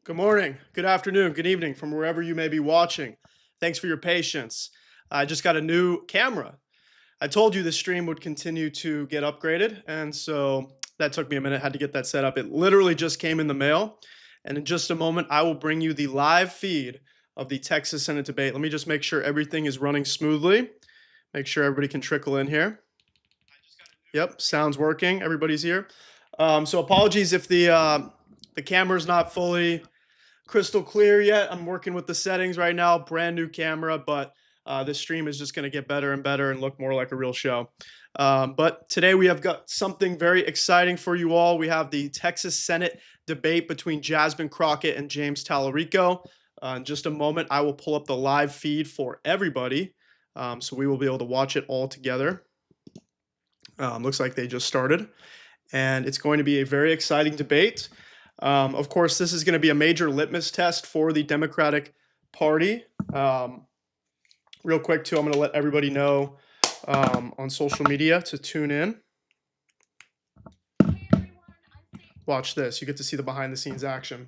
Good morning, good afternoon, good evening from wherever you may be watching. Thanks for your patience. I just got a new camera. I told you this stream would continue to get upgraded, and so that took me a minute. Had to get that set up. It literally just came in the mail, and in just a moment, I will bring you the live feed of the Texas Senate debate. Let me just make sure everything is running smoothly. Make sure everybody can trickle in here. Yep, sound's working. Everybody's here. So apologies if the camera's not fully crystal clear yet. I'm working with the settings right now, brand new camera, but this stream is just going to get better and better and look more like a real show. But today we have got something very exciting for you all. We have the Texas Senate debate between Jasmine Crockett and James Talarico. In just a moment, I will pull up the live feed for everybody, so we will be able to watch it all together. Looks like they just started, and it's going to be a very exciting debate. Of course, this is going to be a major litmus test for the Democratic Party. Real quick, too, I'm going to let everybody know on social media to tune in. Watch this. You get to see the behind-the-scenes action.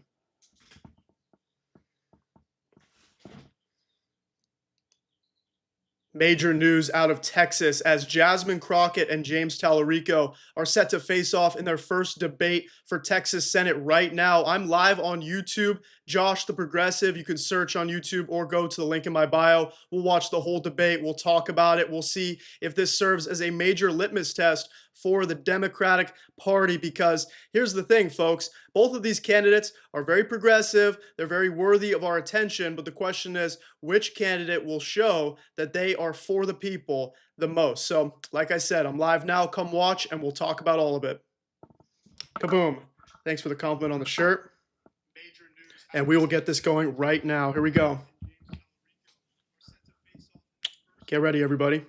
Major news out of Texas as Jasmine Crockett and James Talarico are set to face off in their first debate for Texas Senate right now. I'm live on YouTube, Josh the Progressive. You can search on YouTube or go to the link in my bio. We'll watch the whole debate. We'll talk about it. We'll see if this serves as a major litmus test for the Democratic Party, because here's the thing, folks. Both of these candidates are very progressive. They're very worthy of our attention. But the question is, which candidate will show that they are for the people the most? So, like I said, I'm live now. Come watch, and we'll talk about all of it. Kaboom. Thanks for the compliment on the shirt. And we will get this going right now. Here we go. Get ready, everybody.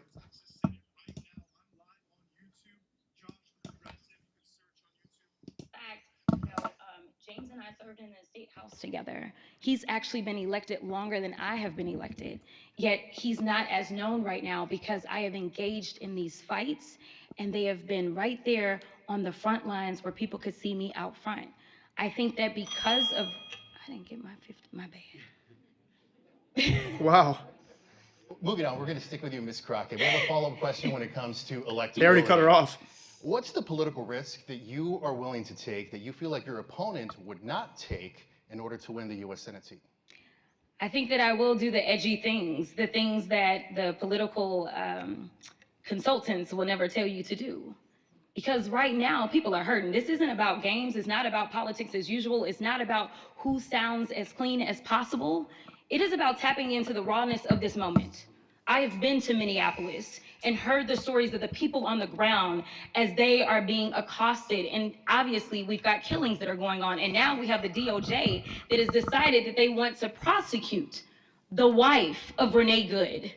James and I served in the state house together. He's actually been elected longer than I have been elected, yet he's not as known right now because I have engaged in these fights and they have been right there on the front lines where people could see me out front. I think that because of, I didn't get my 50, my bad. Wow. Moving on, we're going to stick with you, Ms. Crockett. We have a follow-up question when it comes to electability. They already cut her off. What's the political risk that you are willing to take that you feel like your opponent would not take in order to win the U.S. Senate seat? I think that I will do the edgy things, the things that the political consultants will never tell you to do. Because right now, people are hurting. This isn't about games. It's not about politics as usual. It's not about who sounds as clean as possible. It is about tapping into the rawness of this moment. I have been to Minneapolis and heard the stories of the people on the ground as they are being accosted. And obviously, we've got killings that are going on. And now we have the DOJ that has decided that they want to prosecute the wife of Renee Good.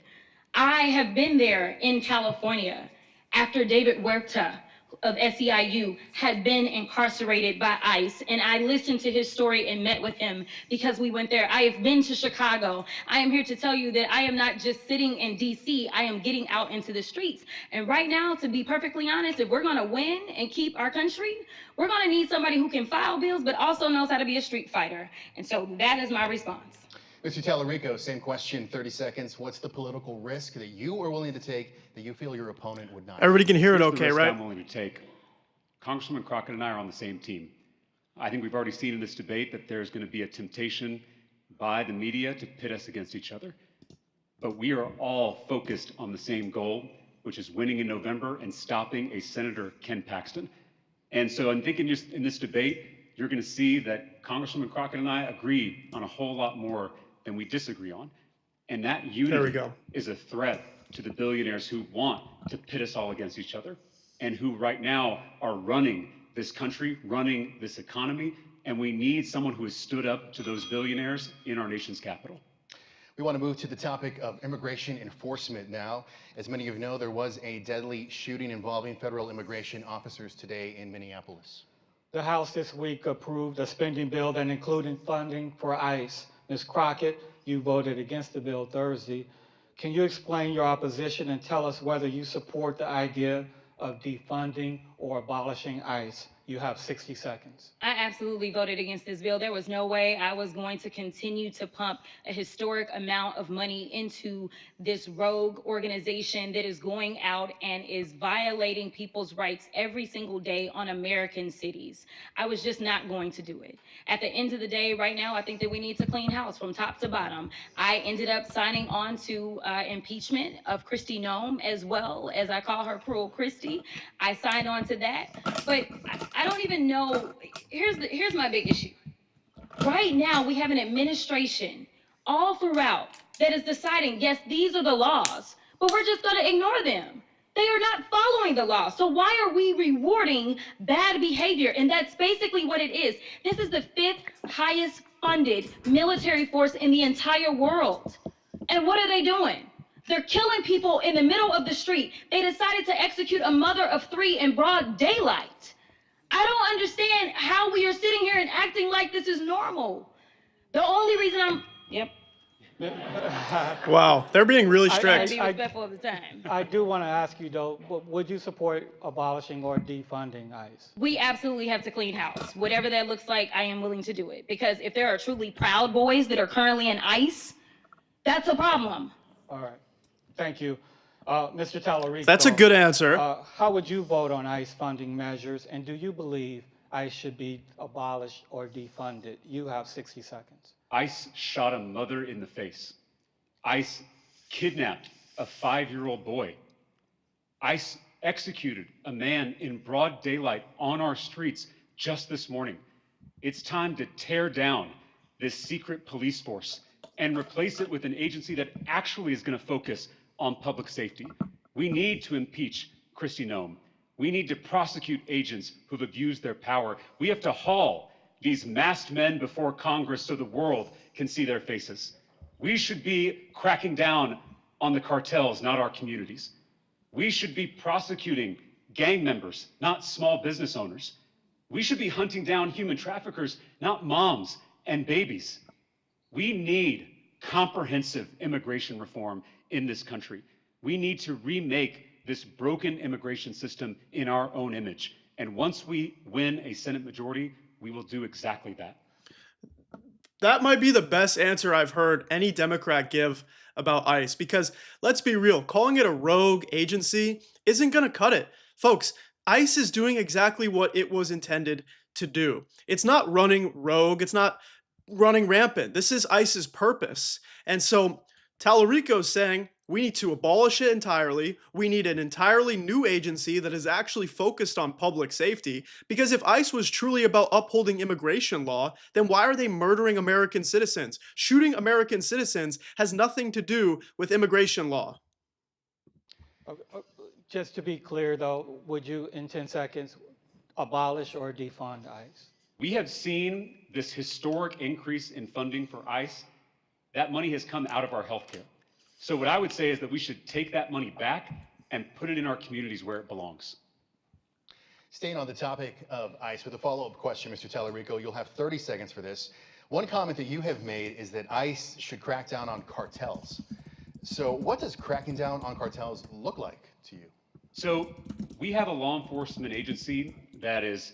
I have been there in California after David Huerta of SEIU had been incarcerated by ICE, and I listened to his story and met with him because we went there. I have been to Chicago. I am here to tell you that I am not just sitting in DC, I am getting out into the streets. And right now, to be perfectly honest, if we're gonna win and keep our country, we're gonna need somebody who can file bills, but also knows how to be a street fighter. And so that is my response. Mr. Talarico, same question, 30 seconds. What's the political risk that you are willing to take that you feel your opponent would not? Everybody can hear it Here's the okay, risk right? I'm willing to take. Congresswoman Crockett and I are on the same team. I think we've already seen in this debate that there's going to be a temptation by the media to pit us against each other. But we are all focused on the same goal, which is winning in November and stopping a Senator Ken Paxton. And so I'm thinking just in this debate, you're going to see that Congresswoman Crockett and I agree on a whole lot more than we disagree on. And that unity is a threat to the billionaires who want to pit us all against each other and who right now are running this country, running this economy. And we need someone who has stood up to those billionaires in our nation's capital. We want to move to the topic of immigration enforcement now. As many of you know, there was a deadly shooting involving federal immigration officers today in Minneapolis. The House this week approved a spending bill that included funding for ICE. Ms. Crockett, you voted against the bill Thursday. Can you explain your opposition and tell us whether you support the idea of defunding or abolishing ICE? You have 60 seconds. I absolutely voted against this bill. There was no way I was going to continue to pump a historic amount of money into this rogue organization that is going out and is violating people's rights every single day on American cities. I was just not going to do it. At the end of the day, right now, I think that we need to clean house from top to bottom. I ended up signing on to impeachment of Kristi Noem, as well as I call her Cruel Christie. I signed on to that, but I don't even know. Here's my big issue. Right now, we have an administration all throughout that is deciding, yes, these are the laws, but we're just going to ignore them. They are not following the law. So why are we rewarding bad behavior? And that's basically what it is. This is the 5th highest funded military force in the entire world. And what are they doing? They're killing people in the middle of the street. They decided to execute a mother of 3 in broad daylight. I don't understand how we are sitting here and acting like this is normal. The only reason Wow, they're being really I'm strict. be respectful of the time. I do want to ask you, though, would you support abolishing or defunding ICE? We absolutely have to clean house. Whatever that looks like, I am willing to do it. Because if there are truly Proud Boys that are currently in ICE, that's a problem. All right. Thank you. Mr. Talarico. That's a good answer. How would you vote on ICE funding measures, and do you believe ICE should be abolished or defunded? You have 60 seconds. ICE shot a mother in the face. ICE kidnapped a 5-year-old boy. ICE executed a man in broad daylight on our streets just this morning. It's time to tear down this secret police force and replace it with an agency that actually is going to focus on public safety. We need to impeach Kristi Noem. We need to prosecute agents who've abused their power. We have to haul these masked men before Congress so the world can see their faces. We should be cracking down on the cartels, not our communities. We should be prosecuting gang members, not small business owners. We should be hunting down human traffickers, not moms and babies. We need comprehensive immigration reform in this country. We need to remake this broken immigration system in our own image. And once we win a Senate majority, we will do exactly that. That might be the best answer I've heard any Democrat give about ICE, because let's be real, calling it a rogue agency isn't going to cut it. Folks, ICE is doing exactly what it was intended to do. It's not running rogue, it's not running rampant. This is ICE's purpose. And so Talarico's saying we need to abolish it entirely. We need an entirely new agency that is actually focused on public safety. Because if ICE was truly about upholding immigration law, then why are they murdering American citizens? Shooting American citizens has nothing to do with immigration law. Just to be clear, though, would you, in 10 seconds, abolish or defund ICE? We have seen this historic increase in funding for ICE. That money has come out of our healthcare. So what I would say is that we should take that money back and put it in our communities where it belongs. Staying on the topic of ICE, with a follow-up question, Mr. Talarico, you'll have 30 seconds for this. One comment that you have made is that ICE should crack down on cartels. So what does cracking down on cartels look like to you? So we have a law enforcement agency that is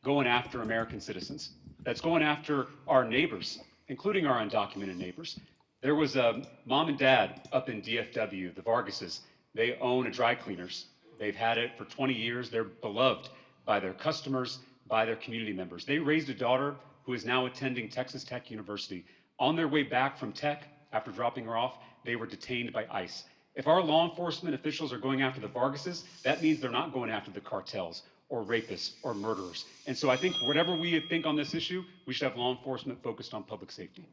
going after American citizens, that's going after our neighbors, including our undocumented neighbors. There was a mom and dad up in DFW, the Vargases. They own a dry cleaners. They've had it for 20 years. They're beloved by their customers, by their community members. They raised a daughter who is now attending Texas Tech University. On their way back from Tech, after dropping her off, they were detained by ICE. If our law enforcement officials are going after the Vargases, that means they're not going after the cartels or rapists or murderers. And so I think whatever we think on this issue, we should have law enforcement focused on public safety.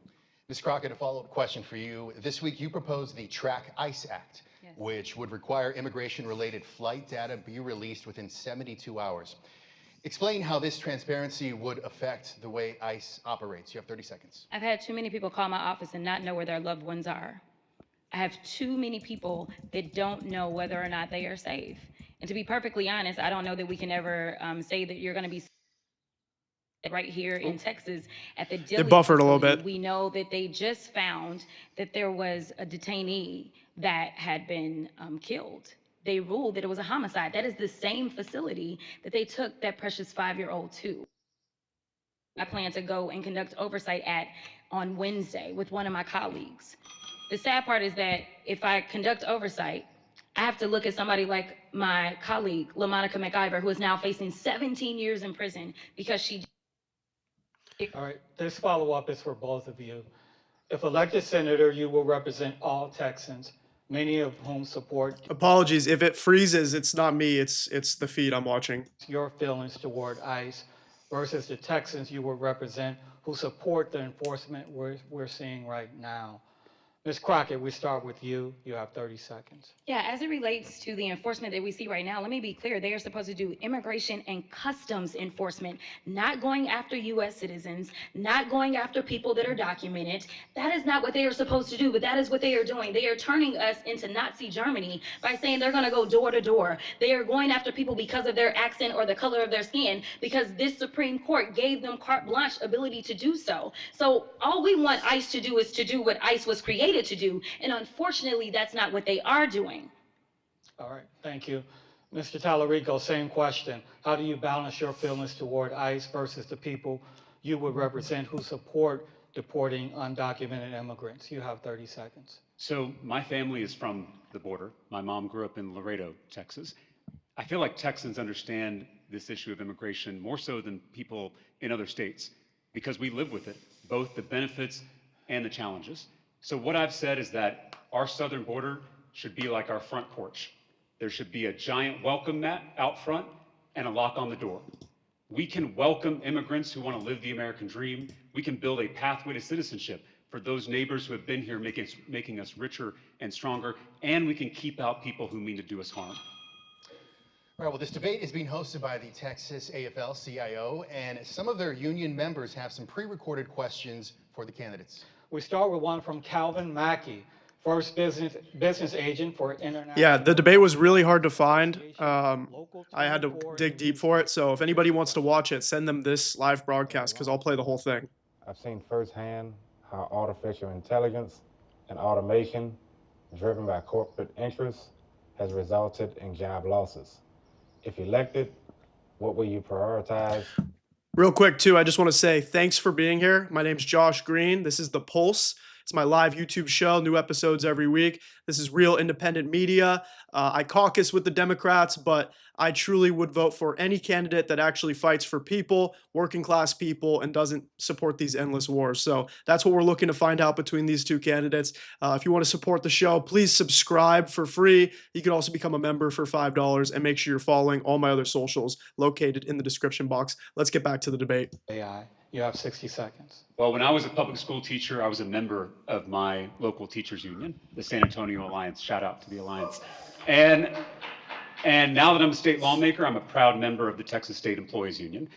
Ms. Crockett, a follow-up question for you. This week you proposed the Track ICE Act, Yes. which would require immigration-related flight data be released within 72 hours. Explain how this transparency would affect the way ICE operates. You have 30 seconds. I've had too many people call my office and not know where their loved ones are. I have too many people that don't know whether or not they are safe. And to be perfectly honest, I don't know that we can ever say that you're going to be right here in Texas at the Dilley buffered a little facility. bit. We know that they just found that there was a detainee that had been killed. they ruled that it was a homicide. That is the same facility that they took that precious 5-year-old to. I plan to go and conduct oversight at on Wednesday with one of my colleagues. The sad part is that if I conduct oversight, I have to look at somebody like my colleague, LaMonica McIver, who is now facing 17 years in prison because she. All right, this follow-up is for both of you. If elected senator, you will represent all Texans, many of whom support Apologies if it freezes. It's not me. It's the feed I'm watching. your feelings toward ICE versus the Texans you will represent who support the enforcement we're seeing right now. Ms. Crockett, we start with you. You have 30 seconds. Yeah, as it relates to the enforcement that we see right now, let me be clear. They are supposed to do immigration and customs enforcement, not going after U.S. citizens, not going after people that are documented. That is not what they are supposed to do, but that is what they are doing. They are turning us into Nazi Germany by saying they're going to go door to door. They are going after people because of their accent or the color of their skin, because this Supreme Court gave them carte blanche ability to do so. So all we want ICE to do is to do what ICE was created to do, and unfortunately that's not what they are doing. All right, thank you. Mr. Talarico, same question. How do you balance your feelings toward ICE versus the people you would represent who support deporting undocumented immigrants? You have 30 seconds. So my family is from the border. My mom grew up in Laredo, Texas. I feel like Texans understand this issue of immigration more so than people in other states because we live with it, both the benefits and the challenges. So what I've said is that our southern border should be like our front porch. There should be a giant welcome mat out front and a lock on the door. We can welcome immigrants who want to live the American dream. We can build a pathway to citizenship for those neighbors who have been here making us richer and stronger, and we can keep out people who mean to do us harm. All right, well, this debate is being hosted by the Texas AFL-CIO, and some of their union members have some pre-recorded questions for the candidates. We start with one from Calvin Mackey, first business agent for international. Yeah, the debate was really hard to find. I had to dig deep for it. So if anybody wants to watch it, send them this live broadcast because I'll play the whole thing. I've seen firsthand how artificial intelligence and automation driven by corporate interests has resulted in job losses. If elected, what will you prioritize? Real quick, too, I just want to say thanks for being here. My name's Josh Greene. This is The Pulse. It's my live YouTube show, new episodes every week. This is real independent media. I caucus with the Democrats, but I truly would vote for any candidate that actually fights for people, working class people, and doesn't support these endless wars. So that's what we're looking to find out between these two candidates. If you want to support the show, please subscribe for free. You can also become a member for $5 and make sure you're following all my other socials located in the description box. Let's get back to the debate. AI. You have 60 seconds. Well, when I was a public school teacher, I was a member of my local teachers union, the San Antonio Alliance. Shout out to the Alliance. And now that I'm a state lawmaker, I'm a proud member of the Texas State Employees Union.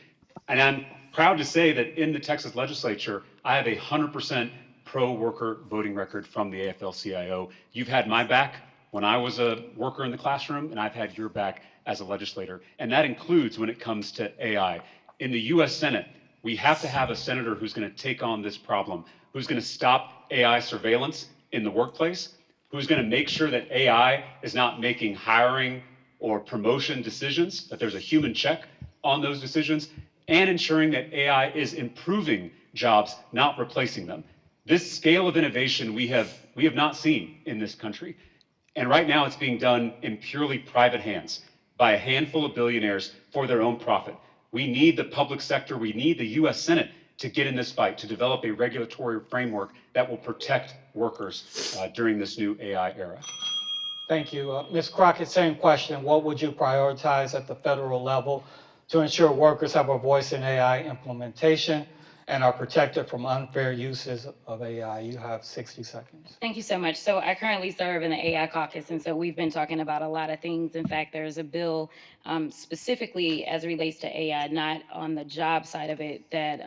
And I'm proud to say that in the Texas legislature, I have a 100% pro-worker voting record from the AFL-CIO. You've had my back when I was a worker in the classroom, and I've had your back as a legislator. And that includes when it comes to AI. In the U.S. Senate, we have to have a senator who's going to take on this problem, who's going to stop AI surveillance in the workplace, who's going to make sure that AI is not making hiring or promotion decisions, that there's a human check on those decisions, and ensuring that AI is improving jobs, not replacing them. This scale of innovation we have not seen in this country. And right now it's being done in purely private hands by a handful of billionaires for their own profit. We need the public sector, we need the U.S. Senate to get in this fight, to develop a regulatory framework that will protect workers during this new AI era. Thank you. Ms. Crockett, same question. What would you prioritize at the federal level to ensure workers have a voice in AI implementation and are protected from unfair uses of AI? You have 60 seconds. Thank you so much. So I currently serve in the AI caucus, and so we've been talking about a lot of things. In fact, there's a bill specifically as it relates to AI, not on the job side of it, that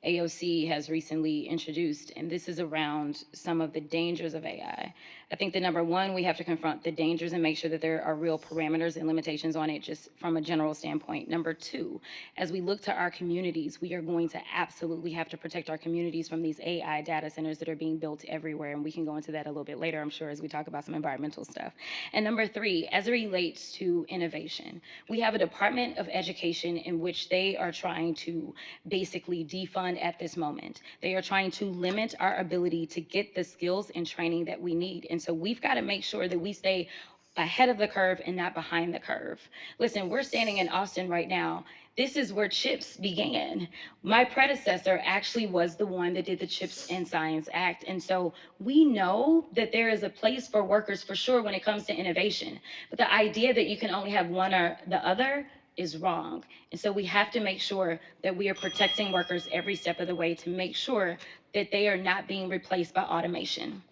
AOC has recently introduced, and this is around some of the dangers of AI. I think that number one, we have to confront the dangers and make sure that there are real parameters and limitations on it just from a general standpoint. Number two, as we look to our communities, we are going to absolutely have to protect our communities from these AI data centers that are being built everywhere. And we can go into that a little bit later, I'm sure, as we talk about some environmental stuff. And number three, as it relates to innovation, we have a Department of Education in which they are trying to basically defund at this moment. They are trying to limit our ability to get the skills and training that we need. And so we've got to make sure that we stay ahead of the curve and not behind the curve. Listen, we're standing in Austin right now. This is where CHIPS began. My predecessor actually was the one that did the CHIPS and Science Act. And so we know that there is a place for workers for sure when it comes to innovation. But the idea that you can only have one or the other is wrong. And so we have to make sure that we are protecting workers every step of the way to make sure that they are not being replaced by automation.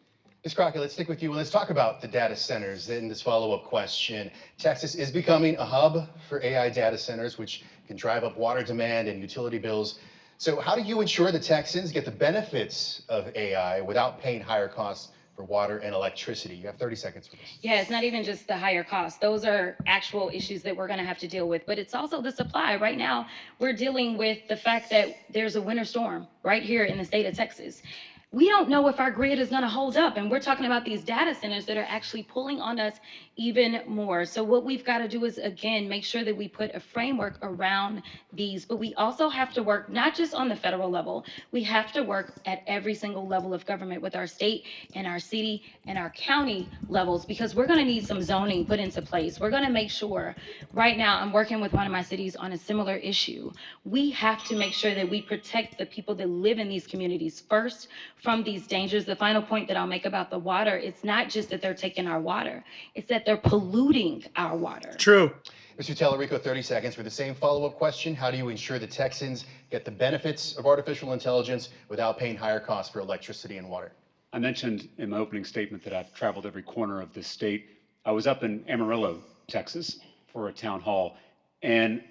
Ms. Crockett, let's stick with you and let's talk about the data centers in this follow-up question. Texas is becoming a hub for AI data centers, which can drive up water demand and utility bills. So how do you ensure the Texans get the benefits of AI without paying higher costs for water and electricity? You have 30 seconds for this. Yeah, it's not even just the higher costs. Those are actual issues that we're going to have to deal with, but it's also the supply. Right now, we're dealing with the fact that there's a winter storm right here in the state of Texas. We don't know if our grid is going to hold up, and we're talking about these data centers that are actually pulling on us even more. So what we've got to do is, again, make sure that we put a framework around these, but we also have to work not just on the federal level, we have to work at every single level of government with our state and our city and our county levels, because we're going to need some zoning put into place. We're going to make sure, right now, I'm working with one of my cities on a similar issue. We have to make sure that we protect the people that live in these communities first from these dangers. The final point that I'll make about the water, it's not just that they're taking our water, it's that they're polluting our water. True. Mr. Talarico, 30 seconds for the same follow-up question. How do you ensure the Texans get the benefits of artificial intelligence without paying higher costs for electricity and water? I mentioned in my opening statement that I've traveled every corner of this state. I was up in Amarillo, Texas, for a town hall, and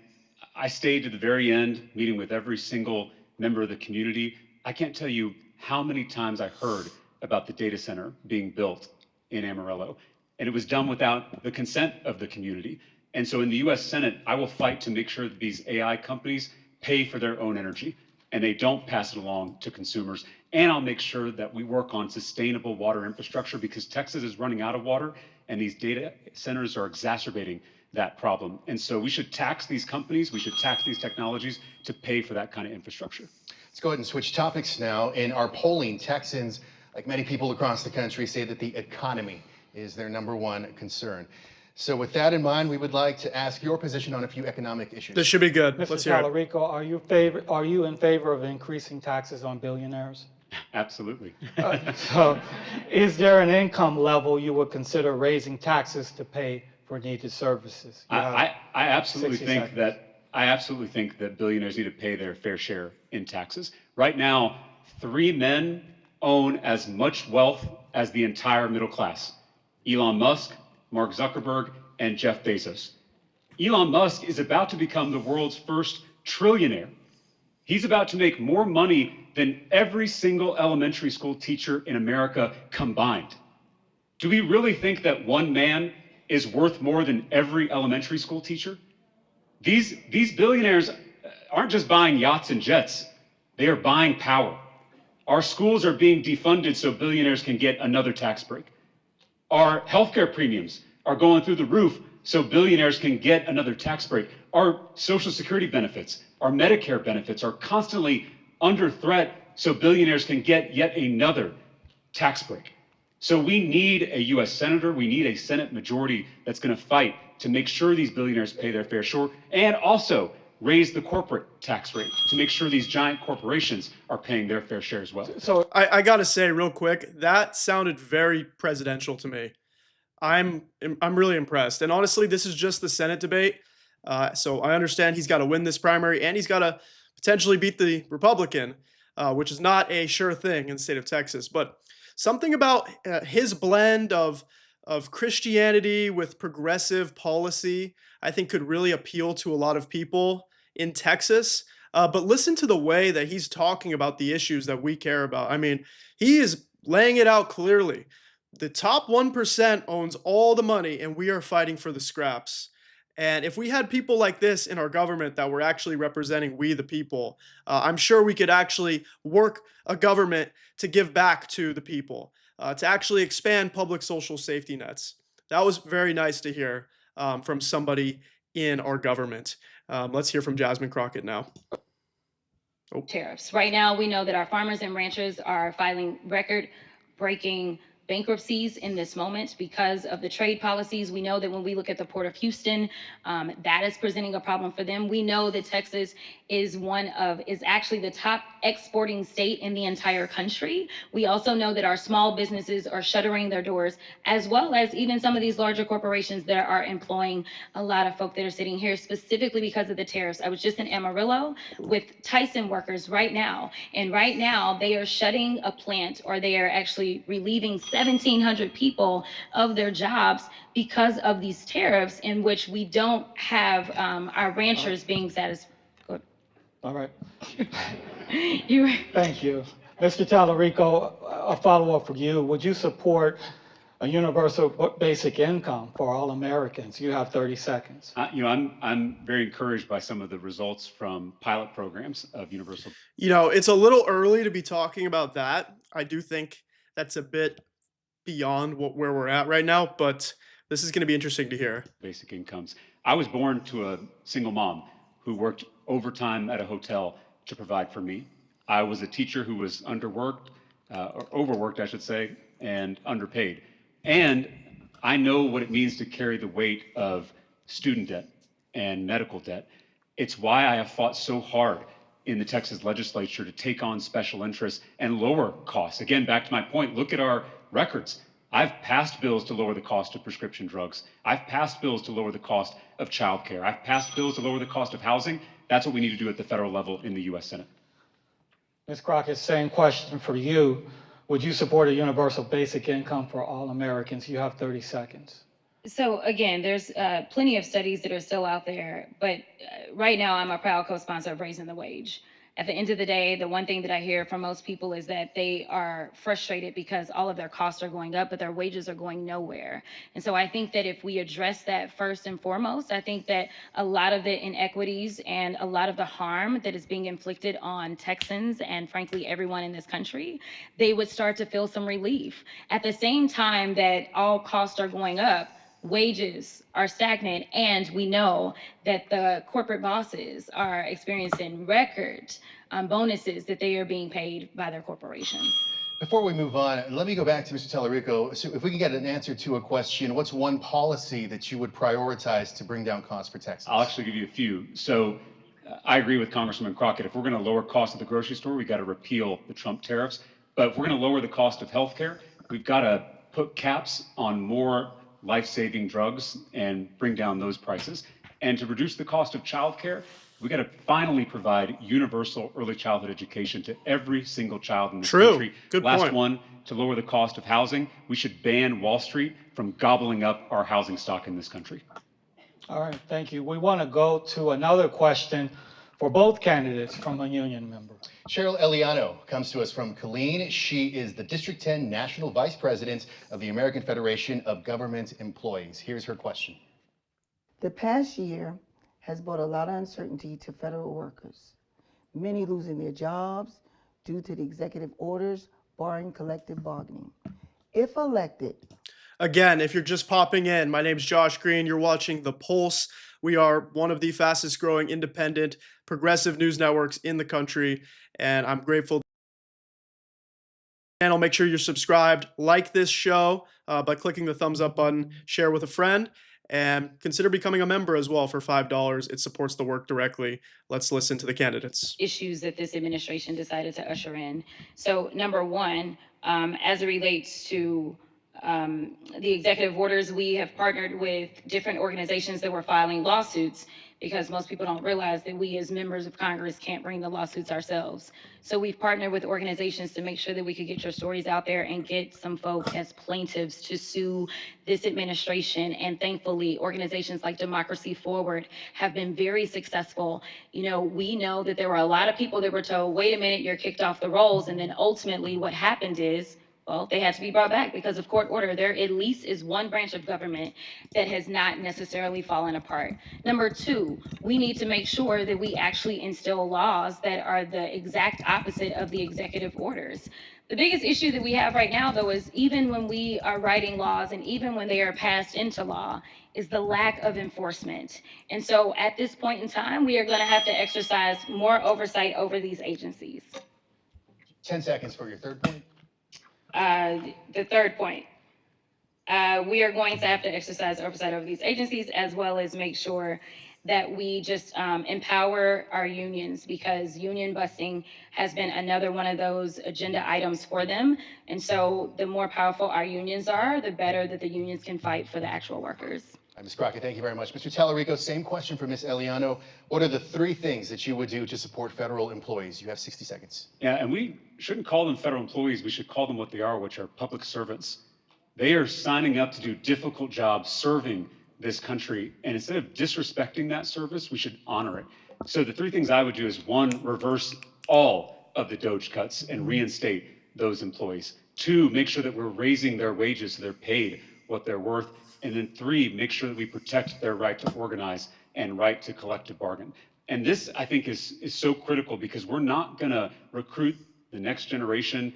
I stayed to the very end, meeting with every single member of the community. I can't tell you how many times I heard about the data center being built in Amarillo, and it was done without the consent of the community. And so in the US Senate, I will fight to make sure that these AI companies pay for their own energy and they don't pass it along to consumers. And I'll make sure that we work on sustainable water infrastructure, because Texas is running out of water and these data centers are exacerbating that problem. And so we should tax these companies, we should tax these technologies to pay for that kind of infrastructure. Let's go ahead and switch topics now. In our polling, Texans, like many people across the country, say that the economy is their #1 concern. So with that in mind, we would like to ask your position on a few economic issues. This should be good. Let's Mr. hear it. Talarico, are you in favor of increasing taxes on billionaires? Absolutely. So is there an income level you would consider raising taxes to pay for needed services? I absolutely 60 think seconds. that billionaires need to pay their fair share in taxes. Right now, 3 men own as much wealth as the entire middle class: Elon Musk, Mark Zuckerberg, and Jeff Bezos. Elon Musk is about to become the world's first trillionaire. He's about to make more money than every single elementary school teacher in America combined. Do we really think that one man is worth more than every elementary school teacher? These billionaires aren't just buying yachts and jets, they are buying power. Our schools are being defunded so billionaires can get another tax break. Our healthcare premiums are going through the roof so billionaires can get another tax break. Our Social Security benefits, our Medicare benefits are constantly under threat so billionaires can get yet another tax break. So we need a US senator, we need a Senate majority that's going to fight to make sure these billionaires pay their fair share, and also raise the corporate tax rate to make sure these giant corporations are paying their fair share as well. So I gotta say real quick, that sounded very presidential to me. I'm really impressed. And honestly, this is just the Senate debate. So I understand he's got to win this primary and he's got to potentially beat the Republican, which is not a sure thing in the state of Texas. But something about his blend of Christianity with progressive policy, I think could really appeal to a lot of people in Texas. But listen to the way that he's talking about the issues that we care about. I mean, he is laying it out clearly. The top 1% owns all the money, and we are fighting for the scraps. And if we had people like this in our government that were actually representing we the people, I'm sure we could actually work a government to give back to the people, to actually expand public social safety nets. That was very nice to hear from somebody in our government. Let's hear from Jasmine Crockett now. Oh. Tariffs. Right now, we know that our farmers and ranchers are filing record-breaking bankruptcies in this moment because of the trade policies. We know that when we look at the Port of Houston, that is presenting a problem for them. We know that Texas is actually the top exporting state in the entire country. We also know that our small businesses are shuttering their doors, as well as even some of these larger corporations that are employing a lot of folk that are sitting here specifically because of the tariffs. I was just in Amarillo with Tyson workers right now, and right now they are shutting a plant, or they are actually relieving 1,700 people of their jobs because of these tariffs, in which we don't have our ranchers being satisfied. All right. You. Thank you. Mr. Talarico, a follow-up for you. Would you support a universal basic income for all Americans? You have 30 seconds. I'm very encouraged by some of the results from pilot programs of universal. It's a little early to be talking about that. I do think that's a bit beyond where we're at right now, but this is going to be interesting to hear. Basic incomes. I was born to a single mom who worked overtime at a hotel to provide for me. I was a teacher who was underworked, or overworked, I should say, and underpaid. And I know what it means to carry the weight of student debt and medical debt. It's why I have fought so hard in the Texas legislature to take on special interests and lower costs. Again, back to my point, look at our records. I've passed bills to lower the cost of prescription drugs. I've passed bills to lower the cost of childcare. I've passed bills to lower the cost of housing. That's what we need to do at the federal level in the U.S. Senate. Ms. Crockett, same question for you. Would you support a universal basic income for all Americans? You have 30 seconds. So again, there's plenty of studies that are still out there, but right now I'm a proud co-sponsor of raising the wage. At the end of the day, the one thing that I hear from most people is that they are frustrated because all of their costs are going up, but their wages are going nowhere. And so I think that if we address that first and foremost, I think that a lot of the inequities and a lot of the harm that is being inflicted on Texans and frankly everyone in this country, they would start to feel some relief. At the same time that all costs are going up, wages are stagnant, and we know that the corporate bosses are experiencing record bonuses that they are being paid by their corporations. Before we move on, let me go back to Mr. Talarico. So if we can get an answer to a question, what's one policy that you would prioritize to bring down costs for Texas? I'll actually give you a few. So I agree with Congressman Crockett. If we're going to lower costs at the grocery store, we got to repeal the Trump tariffs. But if we're going to lower the cost of healthcare, we've got to put caps on more life-saving drugs and bring down those prices. And to reduce the cost of childcare, we got to finally provide universal early childhood education to every single child in this country. Good Last point. one, to lower the cost of housing, we should ban Wall Street from gobbling up our housing stock in this country. All right, thank you. We want to go to another question for both candidates from a union member. Cheryl Eliano comes to us from Greene. She is the District 10 National Vice President of the American Federation of Government Employees. Here's her question. The past year has brought a lot of uncertainty to federal workers, many losing their jobs due to the executive orders barring collective bargaining. If elected, Again, if you're just popping in, my name's Josh Greene. You're watching The Pulse. We are one of the fastest growing independent progressive news networks in the country, and I'm grateful. Channel, make sure you're subscribed, like this show by clicking the thumbs up button, share with a friend, and consider becoming a member as well for $5. It supports the work directly. Let's listen to the candidates. Issues that this administration decided to usher in. So number one, as it relates to the executive orders, we have partnered with different organizations that were filing lawsuits, because most people don't realize that we as members of Congress can't bring the lawsuits ourselves. So we've partnered with organizations to make sure that we could get your stories out there and get some folk as plaintiffs to sue this administration. And thankfully, organizations like Democracy Forward have been very successful. We know that there were a lot of people that were told, wait a minute, you're kicked off the rolls. And then ultimately what happened is Well, they had to be brought back because of court order. There at least is one branch of government that has not necessarily fallen apart. Number two, we need to make sure that we actually instill laws that are the exact opposite of the executive orders. The biggest issue that we have right now, though, is even when we are writing laws and even when they are passed into law, is the lack of enforcement. And so at this point in time, we are going to have to exercise more oversight over these agencies. 10 seconds for your third point. The third point, we are going to have to exercise oversight over these agencies as well as make sure that we just empower our unions, because union busting has been another one of those agenda items for them. And so the more powerful our unions are, the better that the unions can fight for the actual workers. Ms. Crockett, thank you very much. Mr. Talarico, same question for Ms. Eliano. What are the 3 things that you would do to support federal employees? You have 60 seconds. Yeah, and we shouldn't call them federal employees. We should call them what they are, which are public servants. They are signing up to do difficult jobs serving this country. And instead of disrespecting that service, we should honor it. So the 3 things I would do is 1, reverse all of the DOGE cuts and reinstate those employees. 2, make sure that we're raising their wages so they're paid what they're worth. And then 3, make sure that we protect their right to organize and right to collective bargain. And this, I think, is so critical, because we're not going to recruit the next generation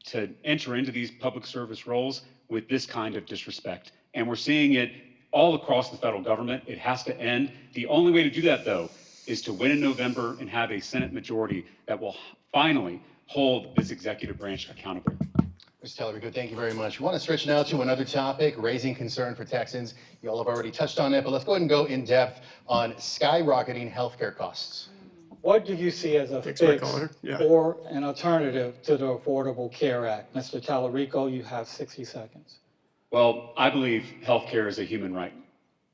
to enter into these public service roles with this kind of disrespect. And we're seeing it all across the federal government. It has to end. The only way to do that, though, is to win in November and have a Senate majority that will finally hold this executive branch accountable. Mr. Talarico, thank you very much. We want to switch now to another topic, raising concern for Texans. You all have already touched on it, but let's go ahead and go in depth on skyrocketing healthcare costs. What do you see as a Thanks, fix Yeah. or an alternative to the Affordable Care Act? Mr. Talarico, you have 60 seconds. Well, I believe healthcare is a human right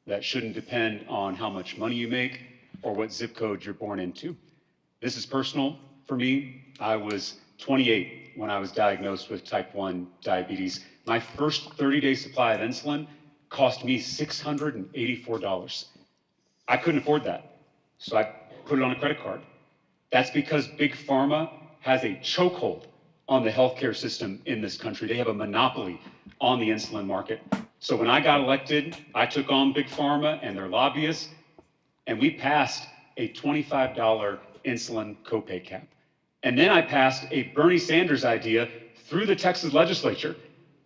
that shouldn't depend on how much money you make or what zip code you're born into. This is personal for me. I was 28 when I was diagnosed with type 1 diabetes. My first 30-day supply of insulin cost me $684. I couldn't afford that, so I put it on a credit card. That's because Big Pharma has a chokehold on the healthcare system in this country. They have a monopoly on the insulin market. So when I got elected, I took on Big Pharma and their lobbyists, and we passed a $25 insulin copay cap. And then I passed a Bernie Sanders idea through the Texas legislature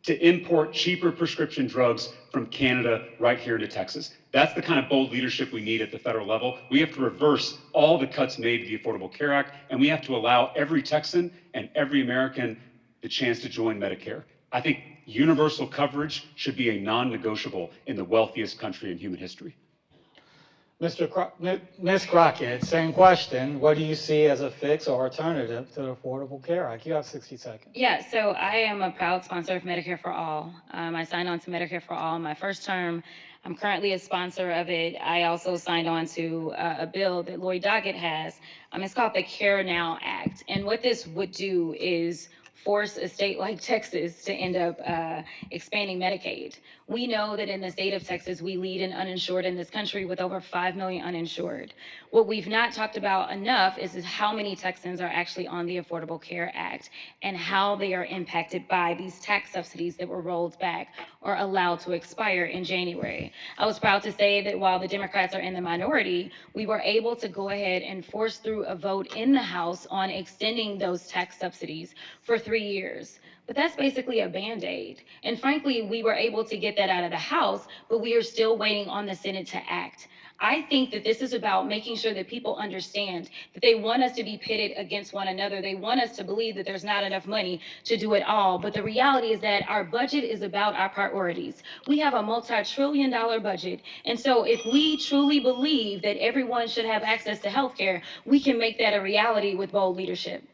to import cheaper prescription drugs from Canada right here into Texas. That's the kind of bold leadership we need at the federal level. We have to reverse all the cuts made to the Affordable Care Act, and we have to allow every Texan and every American the chance to join Medicare. I think universal coverage should be a non-negotiable in the wealthiest country in human history. Ms. Crockett, same question. What do you see as a fix or alternative to the Affordable Care Act? You have 60 seconds. Yeah, so I am a proud sponsor of Medicare for All. I signed on to Medicare for All in my first term. I'm currently a sponsor of it. I also signed on to a bill that Lloyd Doggett has. It's called the Care Now Act. And what this would do is force a state like Texas to end up expanding Medicaid. We know that in the state of Texas, we lead in uninsured in this country with over 5 million uninsured. What we've not talked about enough is how many Texans are actually on the Affordable Care Act and how they are impacted by these tax subsidies that were rolled back or allowed to expire in January. I was proud to say that while the Democrats are in the minority, we were able to go ahead and force through a vote in the House on extending those tax subsidies for 3 years. But that's basically a Band-Aid. And frankly, we were able to get that out of the House, but we are still waiting on the Senate to act. I think that this is about making sure that people understand that they want us to be pitted against one another. They want us to believe that there's not enough money to do it all. But the reality is that our budget is about our priorities. We have a multi-trillion-dollar budget. And so if we truly believe that everyone should have access to health care, we can make that a reality with bold leadership.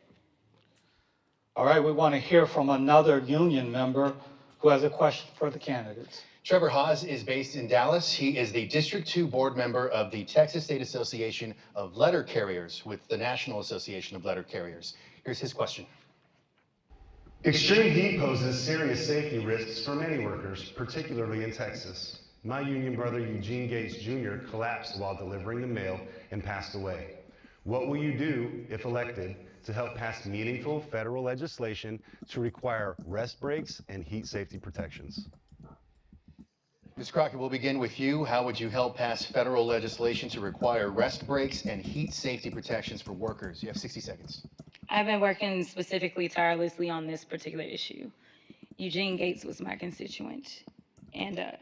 All right, we want to hear from another union member who has a question for the candidates. Trevor Haas is based in Dallas. He is the District 2 board member of the Texas State Association of Letter Carriers with the National Association of Letter Carriers. Here's his question. Extreme heat poses serious safety risks for many workers, particularly in Texas. My union brother Eugene Gates Jr. collapsed while delivering the mail and passed away. What will you do, if elected, to help pass meaningful federal legislation to require rest breaks and heat safety protections? Ms. Crockett, we'll begin with you. How would you help pass federal legislation to require rest breaks and heat safety protections for workers? You have 60 seconds. I've been working specifically tirelessly on this particular issue. Eugene Gates was my constituent. And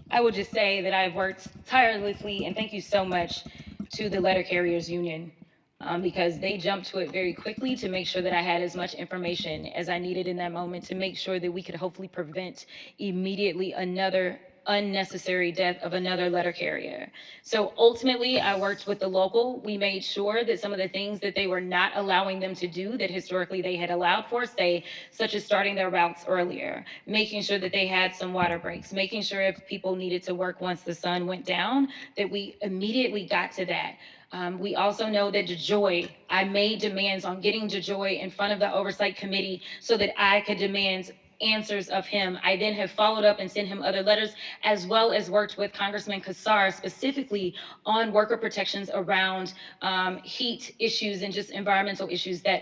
I would just say that I've worked tirelessly, and thank you so much to the Letter Carriers Union, because they jumped to it very quickly to make sure that I had as much information as I needed in that moment to make sure that we could hopefully prevent immediately another unnecessary death of another letter carrier. So ultimately, I worked with the local. We made sure that some of the things that they were not allowing them to do that historically they had allowed for, say, such as starting their routes earlier, making sure that they had some water breaks, making sure if people needed to work once the sun went down, that we immediately got to that. We also know that DeJoy, I made demands on getting DeJoy in front of the Oversight Committee so that I could demand answers of him. I then have followed up and sent him other letters, as well as worked with Congressman Kassar specifically on worker protections around heat issues and just environmental issues that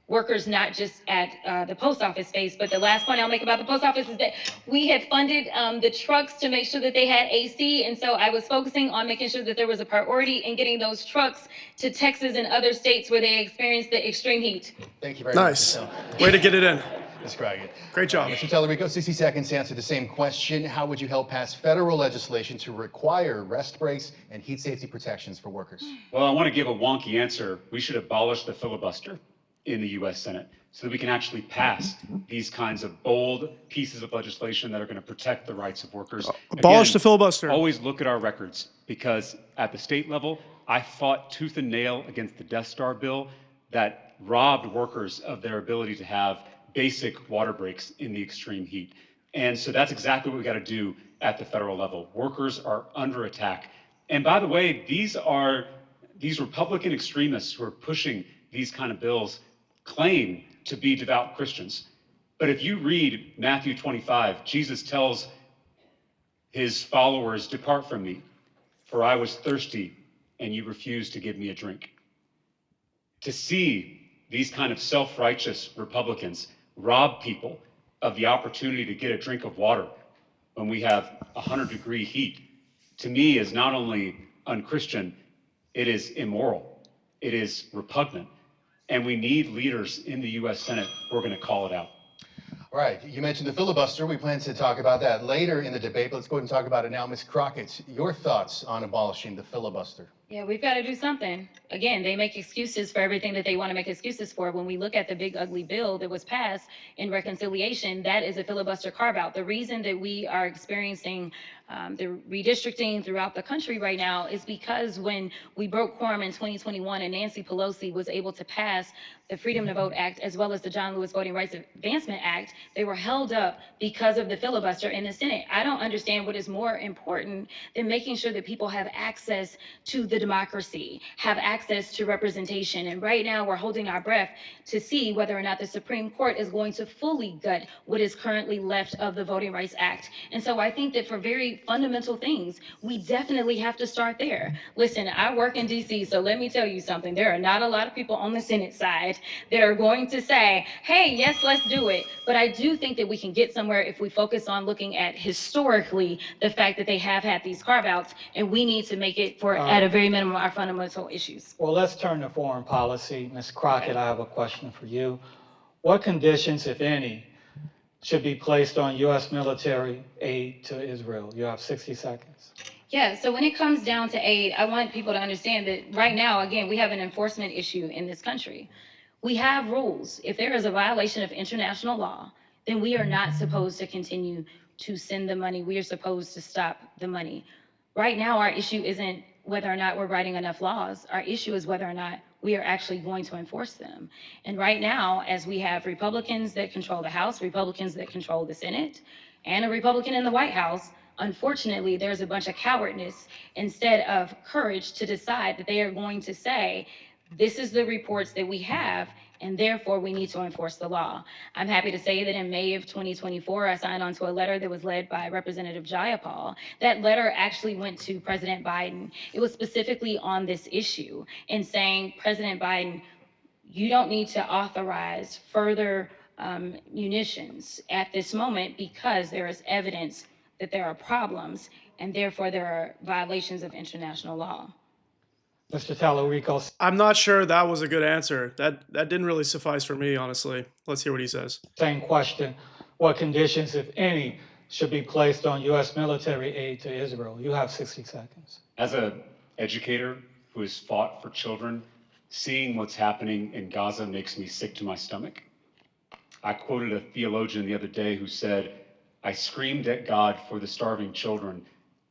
workers, not just at the post office face. But the last point I'll make about the post office is that we had funded the trucks to make sure that they had AC. And so I was focusing on making sure that there was a priority in getting those trucks to Texas and other states where they experienced the extreme heat. Thank you very Nice. much. Way to get it in. Ms. Crockett. Great job. Mr. Talarico, 60 seconds to answer the same question. How would you help pass federal legislation to require rest breaks and heat safety protections for workers? Well, I want to give a wonky answer. We should abolish the filibuster in the U.S. Senate so that we can actually pass these kinds of bold pieces of legislation that are going to protect the rights of workers. Abolish Again, the filibuster. Always look at our records, because at the state level, I fought tooth and nail against the Death Star bill that robbed workers of their ability to have basic water breaks in the extreme heat. And so that's exactly what we got to do at the federal level. Workers are under attack. And by the way, these Republican extremists who are pushing these kind of bills claim to be devout Christians. But if you read Matthew 25, Jesus tells his followers, "Depart from me, for I was thirsty, and you refused to give me a drink." To see these kind of self-righteous Republicans rob people of the opportunity to get a drink of water when we have 100-degree heat, to me is not only unchristian, it is immoral, it is repugnant, and we need leaders in the U.S. Senate who are going to call it out. All right, you mentioned the filibuster. We plan to talk about that later in the debate, but let's go ahead and talk about it now. Ms. Crockett, your thoughts on abolishing the filibuster? Yeah, we've got to do something. Again, they make excuses for everything that they want to make excuses for. When we look at the big ugly bill that was passed in reconciliation, that is a filibuster carve out. The reason that we are experiencing the redistricting throughout the country right now is because when we broke quorum in 2021 and Nancy Pelosi was able to pass the Freedom to Vote Act as well as the John Lewis Voting Rights Advancement Act, they were held up because of the filibuster in the Senate. I don't understand what is more important than making sure that people have access to the democracy, have access to representation. And right now we're holding our breath to see whether or not the Supreme Court is going to fully gut what is currently left of the Voting Rights Act. And so I think that for very fundamental things, we definitely have to start there. Listen, I work in DC, so let me tell you something. There are not a lot of people on the Senate side that are going to say, hey, yes, let's do it. But I do think that we can get somewhere if we focus on looking at historically the fact that they have had these carve outs, and we need to make it for at a very minimum our fundamental issues. Well, let's turn to foreign policy. Ms. Crockett, I have a question for you. What conditions, if any, should be placed on U.S. military aid to Israel? You have 60 seconds. Yeah, so when it comes down to aid, I want people to understand that right now, again, we have an enforcement issue in this country. We have rules. If there is a violation of international law, then we are not supposed to continue to send the money. We are supposed to stop the money. Right now, our issue isn't whether or not we're writing enough laws. Our issue is whether or not we are actually going to enforce them. And right now, as we have Republicans that control the House, Republicans that control the Senate, and a Republican in the White House, unfortunately, there's a bunch of cowardness instead of courage to decide that they are going to say, This is the reports that we have, and therefore we need to enforce the law. I'm happy to say that in May of 2024, I signed on to a letter that was led by Representative Jayapal. That letter actually went to President Biden. It was specifically on this issue and saying, President Biden, you don't need to authorize further munitions at this moment because there is evidence that there are problems and therefore there are violations of international law. Mr. Talarico, I'm not sure that was a good answer. That didn't really suffice for me, honestly. Let's hear what he says. same question. What conditions, if any, should be placed on U.S. military aid to Israel? You have 60 seconds. As an educator who has fought for children, seeing what's happening in Gaza makes me sick to my stomach. I quoted a theologian the other day who said, I screamed at God for the starving children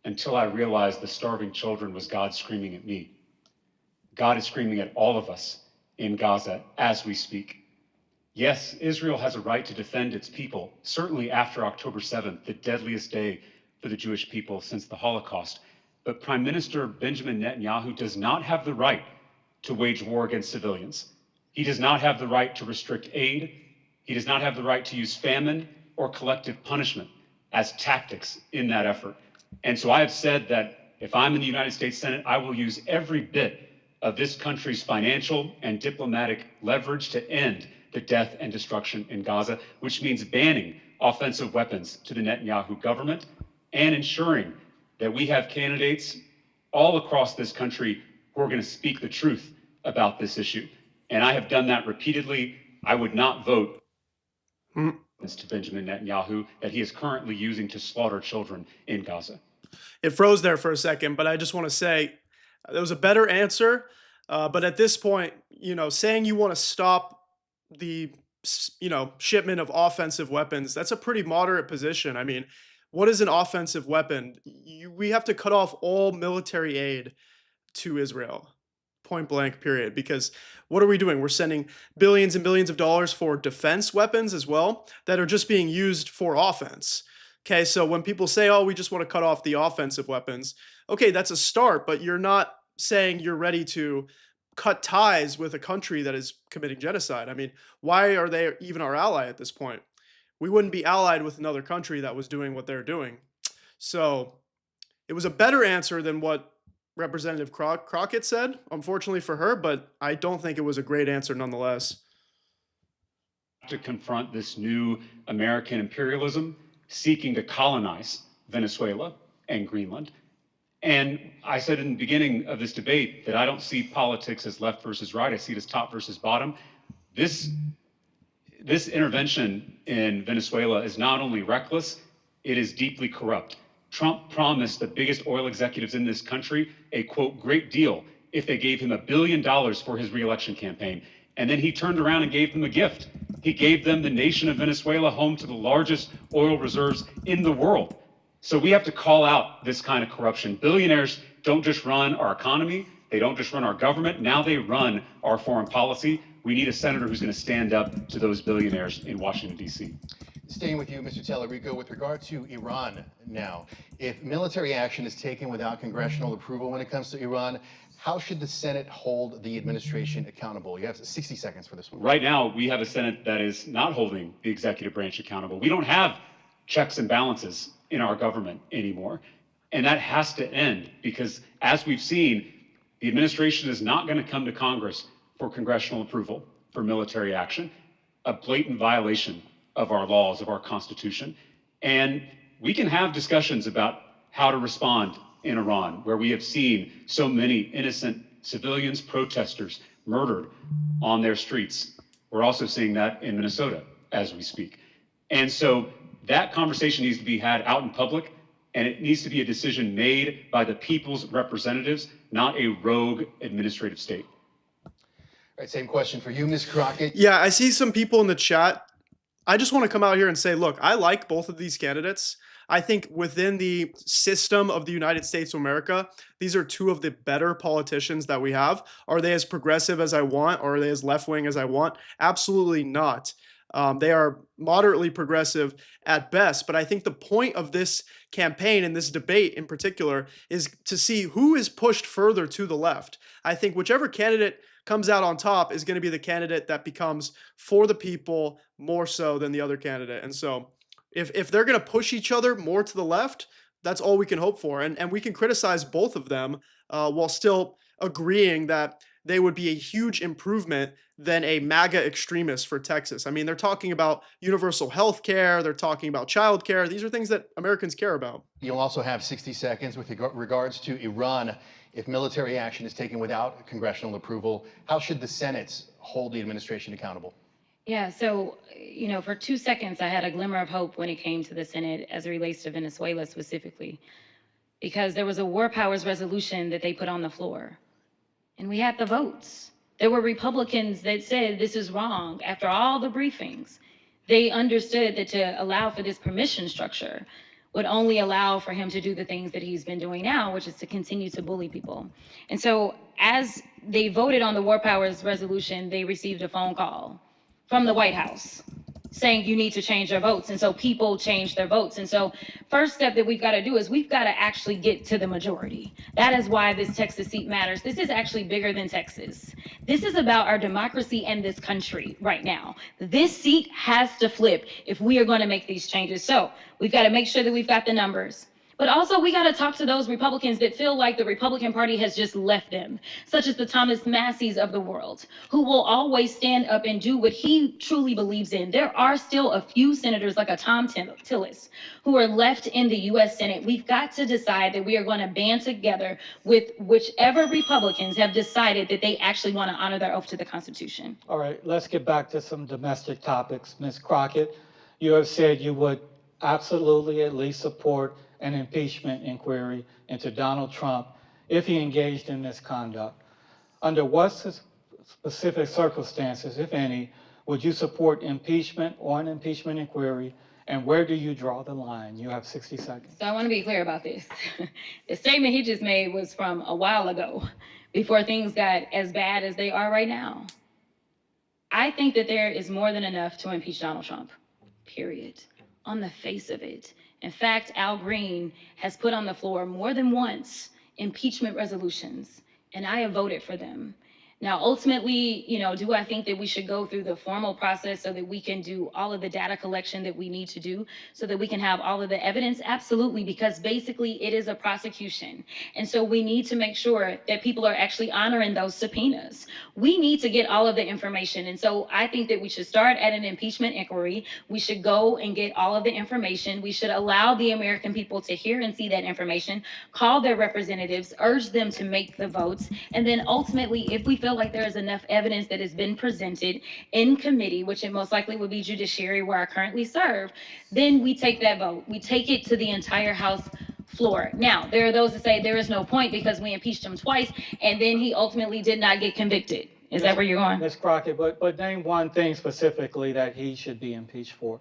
until I realized the starving children was God screaming at me. God is screaming at all of us in Gaza as we speak. Yes, Israel has a right to defend its people, certainly after October 7th, the deadliest day for the Jewish people since the Holocaust. But Prime Minister Benjamin Netanyahu does not have the right to wage war against civilians. He does not have the right to restrict aid. He does not have the right to use famine or collective punishment as tactics in that effort. And so I have said that if I'm in the United States Senate, I will use every bit of this country's financial and diplomatic leverage to end the death and destruction in Gaza, which means banning offensive weapons to the Netanyahu government and ensuring that we have candidates all across this country who are going to speak the truth about this issue. And I have done that repeatedly. I would not vote to Benjamin Netanyahu that he is currently using to slaughter children in Gaza. It froze there for a second, but I just want to say there was a better answer. But at this point, saying you want to stop the, shipment of offensive weapons, that's a pretty moderate position. I mean, what is an offensive weapon? We have to cut off all military aid to Israel, point blank, period. Because what are we doing? We're sending billions and billions of dollars for defense weapons as well that are just being used for offense. Okay, so when people say, oh, we just want to cut off the offensive weapons, okay, that's a start, but you're not saying you're ready to cut ties with a country that is committing genocide. I mean, why are they even our ally at this point? We wouldn't be allied with another country that was doing what they're doing. So it was a better answer than what Representative Crockett said, unfortunately for her, but I don't think it was a great answer nonetheless. To confront this new American imperialism seeking to colonize Venezuela and Greenland. And I said in the beginning of this debate that I don't see politics as left versus right. I see it as top versus bottom. This intervention in Venezuela is not only reckless, it is deeply corrupt. Trump promised the biggest oil executives in this country a, quote, great deal if they gave him $1 billion for his reelection campaign. And then he turned around and gave them a gift. He gave them the nation of Venezuela, home to the largest oil reserves in the world. So we have to call out this kind of corruption. Billionaires don't just run our economy. They don't just run our government. Now they run our foreign policy. We need a senator who's going to stand up to those billionaires in Washington, D.C. Staying with you, Mr. Talarico, with regard to Iran now, if military action is taken without congressional approval when it comes to Iran, how should the Senate hold the administration accountable? You have 60 seconds for this one. Right now, we have a Senate that is not holding the executive branch accountable. We don't have checks and balances in our government anymore. And that has to end because, as we've seen, the administration is not going to come to Congress for congressional approval for military action, a blatant violation of our laws, of our Constitution. And we can have discussions about how to respond in Iran, where we have seen so many innocent civilians, protesters murdered on their streets. We're also seeing that in Minnesota as we speak. And so that conversation needs to be had out in public, and it needs to be a decision made by the people's representatives, not a rogue administrative state. All right, same question for you, Ms. Crockett. Yeah, I see some people in the chat. I just want to come out here and say, look, I like both of these candidates. I think within the system of the United States of America, these are two of the better politicians that we have. Are they as progressive as I want, or are they as left-wing as I want? Absolutely not. They are moderately progressive at best. But I think the point of this campaign and this debate in particular is to see who is pushed further to the left. I think whichever candidate comes out on top is going to be the candidate that becomes for the people more so than the other candidate. And so if they're going to push each other more to the left, that's all we can hope for. And we can criticize both of them while still agreeing that they would be a huge improvement than a MAGA extremist for Texas. I mean, they're talking about universal health care, they're talking about child care. These are things that Americans care about. You'll also have 60 seconds with regards to Iran. If military action is taken without congressional approval, how should the Senate hold the administration accountable? Yeah, so, for 2 seconds, I had a glimmer of hope when it came to the Senate as it relates to Venezuela specifically, because there was a war powers resolution that they put on the floor, and we had the votes. There were Republicans that said this is wrong after all the briefings. They understood that to allow for this permission structure would only allow for him to do the things that he's been doing now, which is to continue to bully people. And so as they voted on the war powers resolution, they received a phone call from the White House saying you need to change your votes. And so people changed their votes. And so first step that we've got to do is we've got to actually get to the majority. That is why this Texas seat matters. This is actually bigger than Texas. This is about our democracy and this country right now. This seat has to flip if we are going to make these changes. So we've got to make sure that we've got the numbers. But also, we got to talk to those Republicans that feel like the Republican Party has just left them, such as the Thomas Masseys of the world, who will always stand up and do what he truly believes in. There are still a few senators like a Tom Tillis who are left in the U.S. Senate. We've got to decide that we are going to band together with whichever Republicans have decided that they actually want to honor their oath to the Constitution. All right, let's get back to some domestic topics. Ms. Crockett, you have said you would absolutely at least support an impeachment inquiry into Donald Trump if he engaged in misconduct. Under what specific circumstances, if any, would you support impeachment or an impeachment inquiry, and where do you draw the line? You have 60 seconds. So I want to be clear about this. The statement he just made was from a while ago, before things got as bad as they are right now. I think that there is more than enough to impeach Donald Trump, period, on the face of it. In fact, Al Greene has put on the floor more than once impeachment resolutions, and I have voted for them. Now, ultimately, do I think that we should go through the formal process so that we can do all of the data collection that we need to do so that we can have all of the evidence? Absolutely, because basically it is a prosecution. And so we need to make sure that people are actually honoring those subpoenas. We need to get all of the information. And so I think that we should start at an impeachment inquiry. We should go and get all of the information. We should allow the American people to hear and see that information, call their representatives, urge them to make the votes. And then ultimately, if we feel like there is enough evidence that has been presented in committee, which it most likely would be judiciary where I currently serve, then we take that vote. We take it to the entire House floor. Now, there are those that say there is no point because we impeached him twice and then he ultimately did not get convicted. Is that where you're going? Ms. Crockett, but name one thing specifically that he should be impeached for.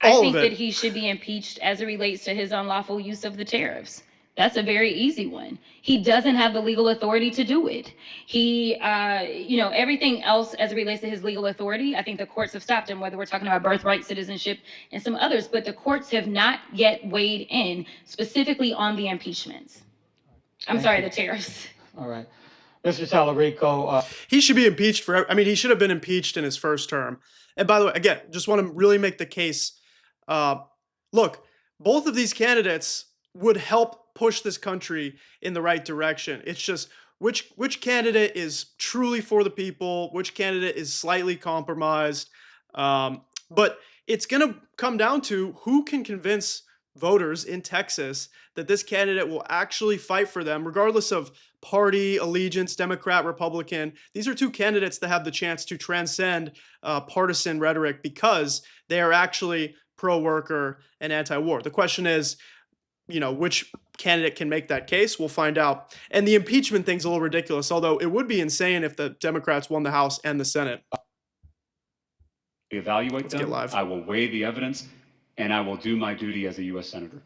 I think that he should be impeached as it relates to his unlawful use of the tariffs. That's a very easy one. He doesn't have the legal authority to do it. He, everything else as it relates to his legal authority, I think the courts have stopped him, whether we're talking about birthright citizenship and some others, but the courts have not yet weighed in specifically on the impeachments. The tariffs. All right. Mr. Talarico. He should be impeached he should have been impeached in his first term. And by the way, again, just want to really make the case. Look, both of these candidates would help push this country in the right direction. It's just which candidate is truly for the people, which candidate is slightly compromised. But it's going to come down to who can convince voters in Texas that this candidate will actually fight for them, regardless of party allegiance, Democrat, Republican. These are two candidates that have the chance to transcend partisan rhetoric because they are actually pro-worker and anti-war. The question is, which candidate can make that case? We'll find out. And the impeachment thing's a little ridiculous, although it would be insane if the Democrats won the House and the Senate. Evaluate them. I will weigh the evidence, and I will do my duty as a U.S. Senator.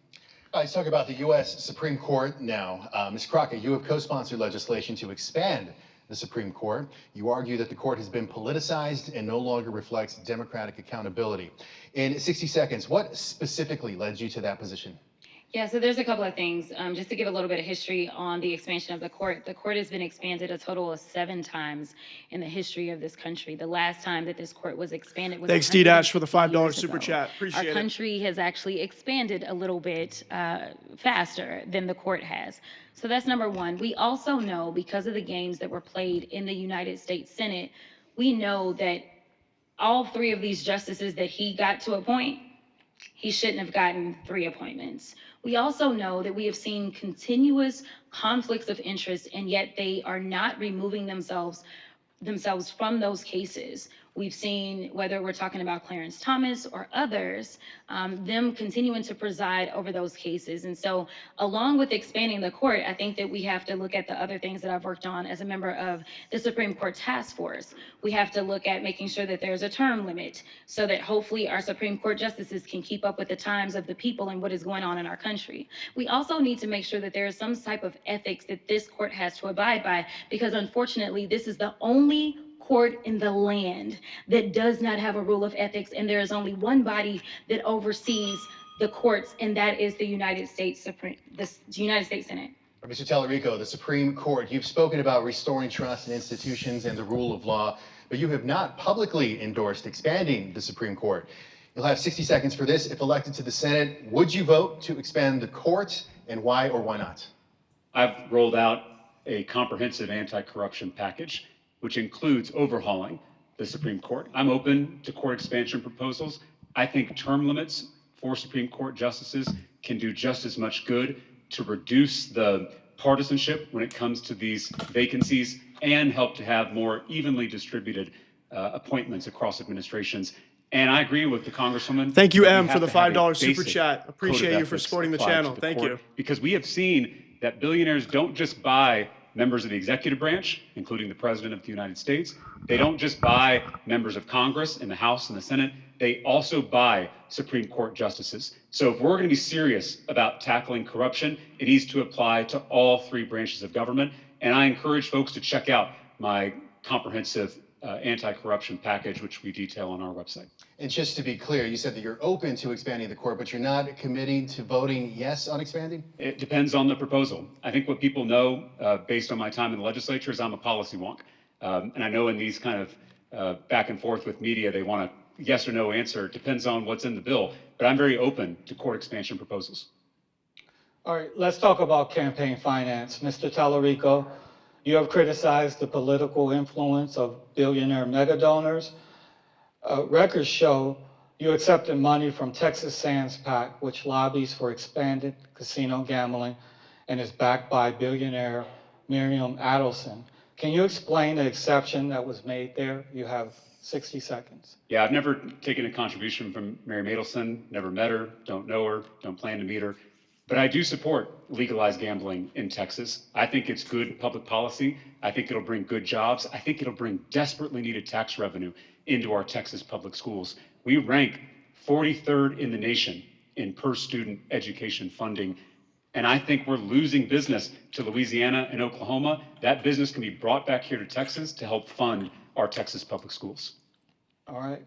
Let's talk about the U.S. Supreme Court now. Ms. Crockett, you have co-sponsored legislation to expand the Supreme Court. You argue that the court has been politicized and no longer reflects democratic accountability. In 60 seconds, what specifically led you to that position? Yeah, so there's a couple of things. Just to give a little bit of history on the expansion of the court has been expanded a total of 7 times in the history of this country. The last time that this court was expanded was Thanks, D-Dash, for the 150 $5 years super ago. chat. Appreciate Our it. country has actually expanded a little bit faster than the court has. So that's number one. We also know, because of the games that were played in the United States Senate, we know that all 3 of these justices that he got to appoint, he shouldn't have gotten 3 appointments. We also know that we have seen continuous conflicts of interest, and yet they are not removing themselves from those cases. We've seen, whether we're talking about Clarence Thomas or others, them continuing to preside over those cases. And so, along with expanding the court, I think that we have to look at the other things that I've worked on as a member of the Supreme Court Task Force. We have to look at making sure that there's a term limit so that hopefully our Supreme Court justices can keep up with the times of the people and what is going on in our country. We also need to make sure that there is some type of ethics that this court has to abide by, because unfortunately, this is the only court in the land that does not have a rule of ethics, and there is only one body that oversees the courts, and that is the United States Senate. Mr. Talarico, the Supreme Court, you've spoken about restoring trust in institutions and the rule of law, but you have not publicly endorsed expanding the Supreme Court. You'll have 60 seconds for this. If elected to the Senate, would you vote to expand the court, and why or why not? I've rolled out a comprehensive anti-corruption package, which includes overhauling the Supreme Court. I'm open to court expansion proposals. I think term limits for Supreme Court justices can do just as much good to reduce the partisanship when it comes to these vacancies and help to have more evenly distributed appointments across administrations. And I agree with the Congresswoman. Thank you, that we M, for have the to have a $5 super basic chat. code of Appreciate you for ethics supporting the applied to channel. the Thank court, you. because we have seen that billionaires don't just buy members of the executive branch, including the President of the United States. They don't just buy members of Congress in the House and the Senate. They also buy Supreme Court justices. So if we're going to be serious about tackling corruption, it needs to apply to all 3 branches of government. And I encourage folks to check out my comprehensive anti-corruption package, which we detail on our website. And just to be clear, you said that you're open to expanding the court, but you're not committing to voting yes on expanding? It depends on the proposal. I think what people know, based on my time in the legislature, is I'm a policy wonk. And I know in these kind of back and forth with media, they want a yes or no answer. It depends on what's in the bill. But I'm very open to court expansion proposals. All right, let's talk about campaign finance. Mr. Talarico, you have criticized the political influence of billionaire mega donors. Records show you accepted money from Texas Sands PAC, which lobbies for expanded casino gambling and is backed by billionaire Miriam Adelson. Can you explain the exception that was made there? You have 60 seconds. Yeah, I've never taken a contribution from Miriam Adelson, never met her, don't know her, don't plan to meet her. But I do support legalized gambling in Texas. I think it's good public policy. I think it'll bring good jobs. I think it'll bring desperately needed tax revenue into our Texas public schools. We rank 43rd in the nation in per student education funding. And I think we're losing business to Louisiana and Oklahoma. That business can be brought back here to Texas to help fund our Texas public schools. All right.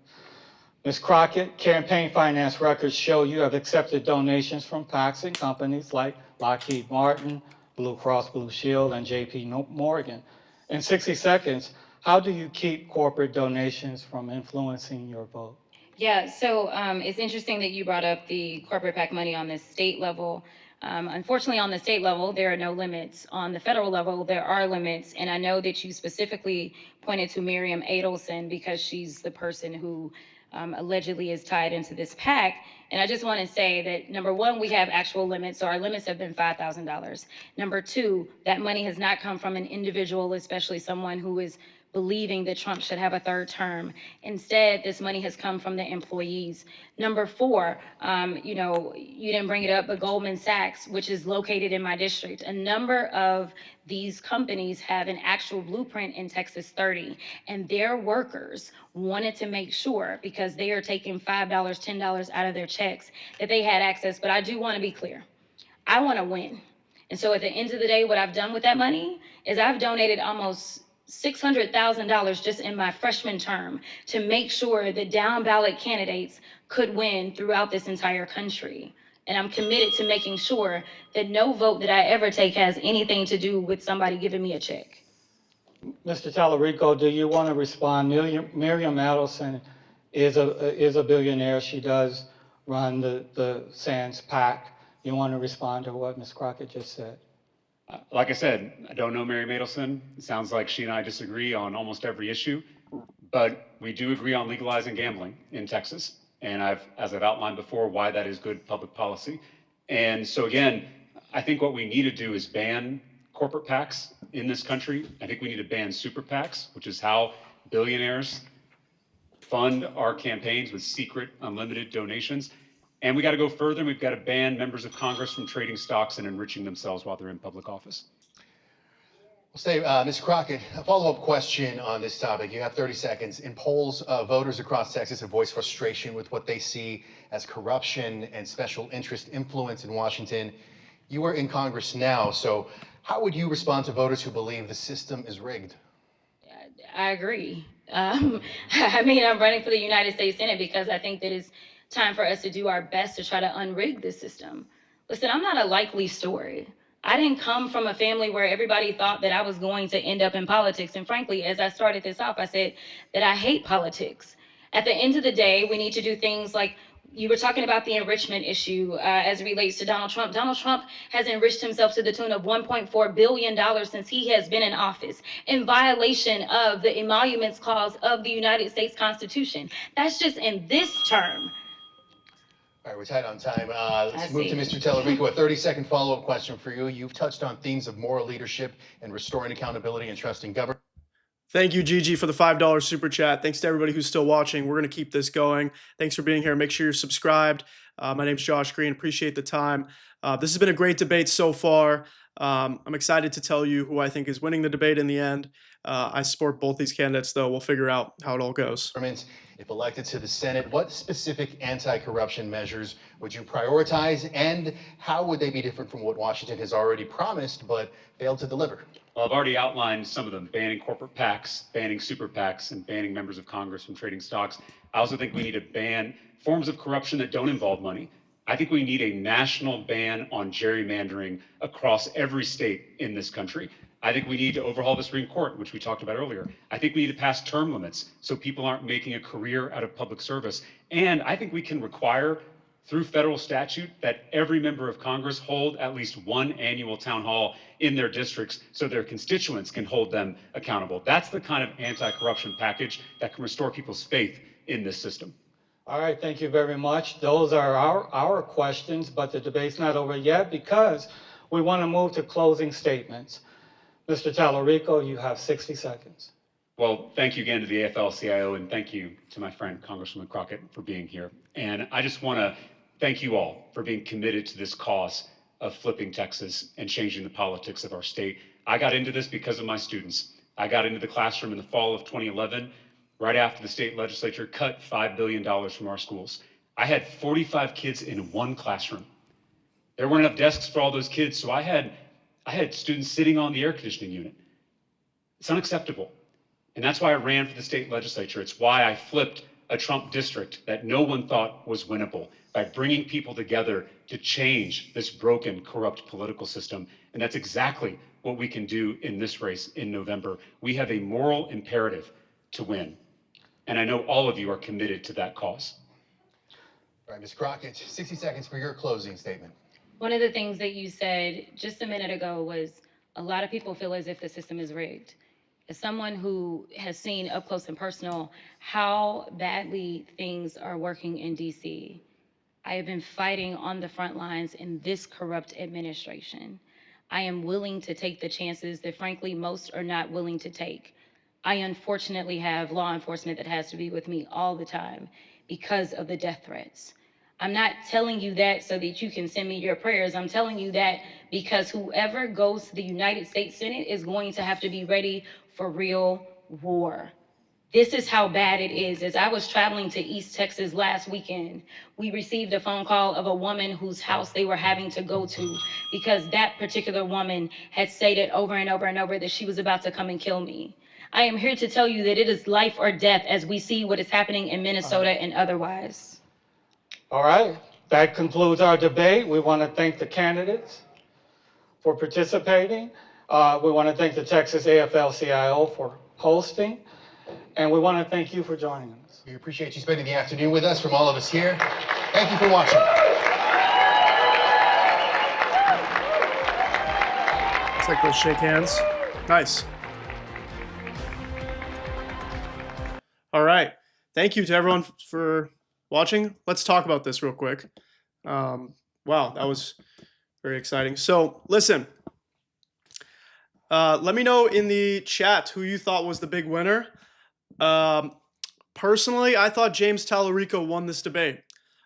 Ms. Crockett, campaign finance records show you have accepted donations from PACs and companies like Lockheed Martin, Blue Cross Blue Shield, and JP Morgan. In 60 seconds, how do you keep corporate donations from influencing your vote? Yeah, so it's interesting that you brought up the corporate PAC money on the state level. Unfortunately, on the state level, there are no limits. On the federal level, there are limits. And I know that you specifically pointed to Miriam Adelson because she's the person who allegedly is tied into this PAC. And I just want to say that, number one, we have actual limits. So our limits have been $5,000. Number two, that money has not come from an individual, especially someone who is believing that Trump should have a 3rd term. Instead, this money has come from the employees. Number four, you didn't bring it up, but Goldman Sachs, which is located in my district, a number of these companies have an actual blueprint in Texas 30, and their workers wanted to make sure, because they are taking $5, $10 out of their checks, that they had access. But I do want to be clear. I want to win. And so at the end of the day, what I've done with that money is I've donated almost $600,000 just in my freshman term to make sure that down ballot candidates could win throughout this entire country. And I'm committed to making sure that no vote that I ever take has anything to do with somebody giving me a check. Mr. Talarico, do you want to respond? Miriam Adelson is a billionaire. She does run the Sands PAC. You want to respond to what Ms. Crockett just said? Like I said, I don't know Mary Madelson. It sounds like she and I disagree on almost every issue, but we do agree on legalizing gambling in Texas. And as I've outlined before, why that is good public policy. And so again, I think what we need to do is ban corporate PACs in this country. I think we need to ban super PACs, which is how billionaires fund our campaigns with secret, unlimited donations. And we got to go further, and we've got to ban members of Congress from trading stocks and enriching themselves while they're in public office. We'll say, Ms. Crockett, a follow-up question on this topic. You have 30 seconds. In polls, voters across Texas have voiced frustration with what they see as corruption and special interest influence in Washington. You are in Congress now, so how would you respond to voters who believe the system is rigged? I agree. I mean, I'm running for the United States Senate because I think that it's time for us to do our best to try to unrig this system. Listen, I'm not a likely story. I didn't come from a family where everybody thought that I was going to end up in politics. And frankly, as I started this off, I said that I hate politics. At the end of the day, we need to do things like you were talking about the enrichment issue as it relates to Donald Trump. Donald Trump has enriched himself to the tune of $1.4 billion since he has been in office in violation of the emoluments clause of the United States Constitution. That's just in this term. All right, we're tight on time. Let's move to Mr. Talarico. A 30-second follow-up question for you. You've touched on themes of moral leadership and restoring accountability and trust in government. Thank you, Gigi, for the $5 super chat. Thanks to everybody who's still watching. We're going to keep this going. Thanks for being here. Make sure you're subscribed. My name's Josh Greene. Appreciate the time. This has been a great debate so far. I'm excited to tell you who I think is winning the debate in the end. I support both these candidates, though. We'll figure out how it all goes. If elected to the Senate, what specific anti-corruption measures would you prioritize, and how would they be different from what Washington has already promised but failed to deliver? Well, I've already outlined some of them: banning corporate PACs, banning super PACs, and banning members of Congress from trading stocks. I also think we need to ban forms of corruption that don't involve money. I think we need a national ban on gerrymandering across every state in this country. I think we need to overhaul the Supreme Court, which we talked about earlier. I think we need to pass term limits so people aren't making a career out of public service. And I think we can require, through federal statute, that every member of Congress hold at least one annual town hall in their districts so their constituents can hold them accountable. That's the kind of anti-corruption package that can restore people's faith in this system. All right, thank you very much. Those are our questions, but the debate's not over yet because we want to move to closing statements. Mr. Talarico, you have 60 seconds. Well, thank you again to the AFL-CIO, and thank you to my friend Congresswoman Crockett for being here. And I just want to thank you all for being committed to this cause of flipping Texas and changing the politics of our state. I got into this because of my students. I got into the classroom in the fall of 2011, right after the state legislature cut $5 billion from our schools. I had 45 kids in one classroom. There weren't enough desks for all those kids, so I had students sitting on the air conditioning unit. It's unacceptable. And that's why I ran for the state legislature. It's why I flipped a Trump district that no one thought was winnable by bringing people together to change this broken, corrupt political system. And that's exactly what we can do in this race in November. We have a moral imperative to win. And I know all of you are committed to that cause. All right, Ms. Crockett, 60 seconds for your closing statement. One of the things that you said just a minute ago was a lot of people feel as if the system is rigged. As someone who has seen up close and personal how badly things are working in DC, I have been fighting on the front lines in this corrupt administration. I am willing to take the chances that frankly most are not willing to take. I unfortunately have law enforcement that has to be with me all the time because of the death threats. I'm not telling you that so that you can send me your prayers. I'm telling you that because whoever goes to the United States Senate is going to have to be ready for real war. This is how bad it is. As I was traveling to East Texas last weekend, we received a phone call of a woman whose house they were having to go to because that particular woman had stated over and over and over that she was about to come and kill me. I am here to tell you that it is life or death as we see what is happening in Minnesota and otherwise. All right, that concludes our debate. We want to thank the candidates for participating. We want to thank the Texas AFL-CIO for hosting, and we want to thank you for joining us. We appreciate you spending the afternoon with us from all of us here. Thank you for watching. It's like those shake hands. Nice. All right. Thank you to everyone for watching. Let's talk about this real quick. Wow, that was very exciting. So listen, let me know in the chat who you thought was the big winner. Personally, I thought James Talarico won this debate.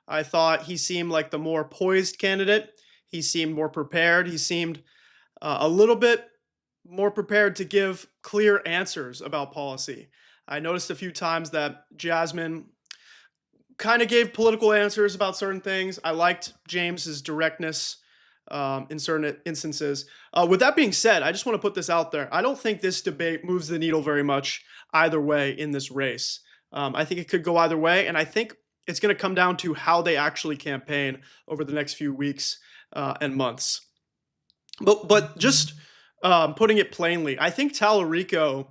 I thought he seemed like the more poised candidate. He seemed more prepared. He seemed a little bit more prepared to give clear answers about policy. I noticed a few times that Jasmine kind of gave political answers about certain things. I liked James's directness in certain instances. With that being said, I just want to put this out there. I don't think this debate moves the needle very much either way in this race. I think it could go either way, and I think it's going to come down to how they actually campaign over the next few weeks and months. But just putting it plainly, I think Talarico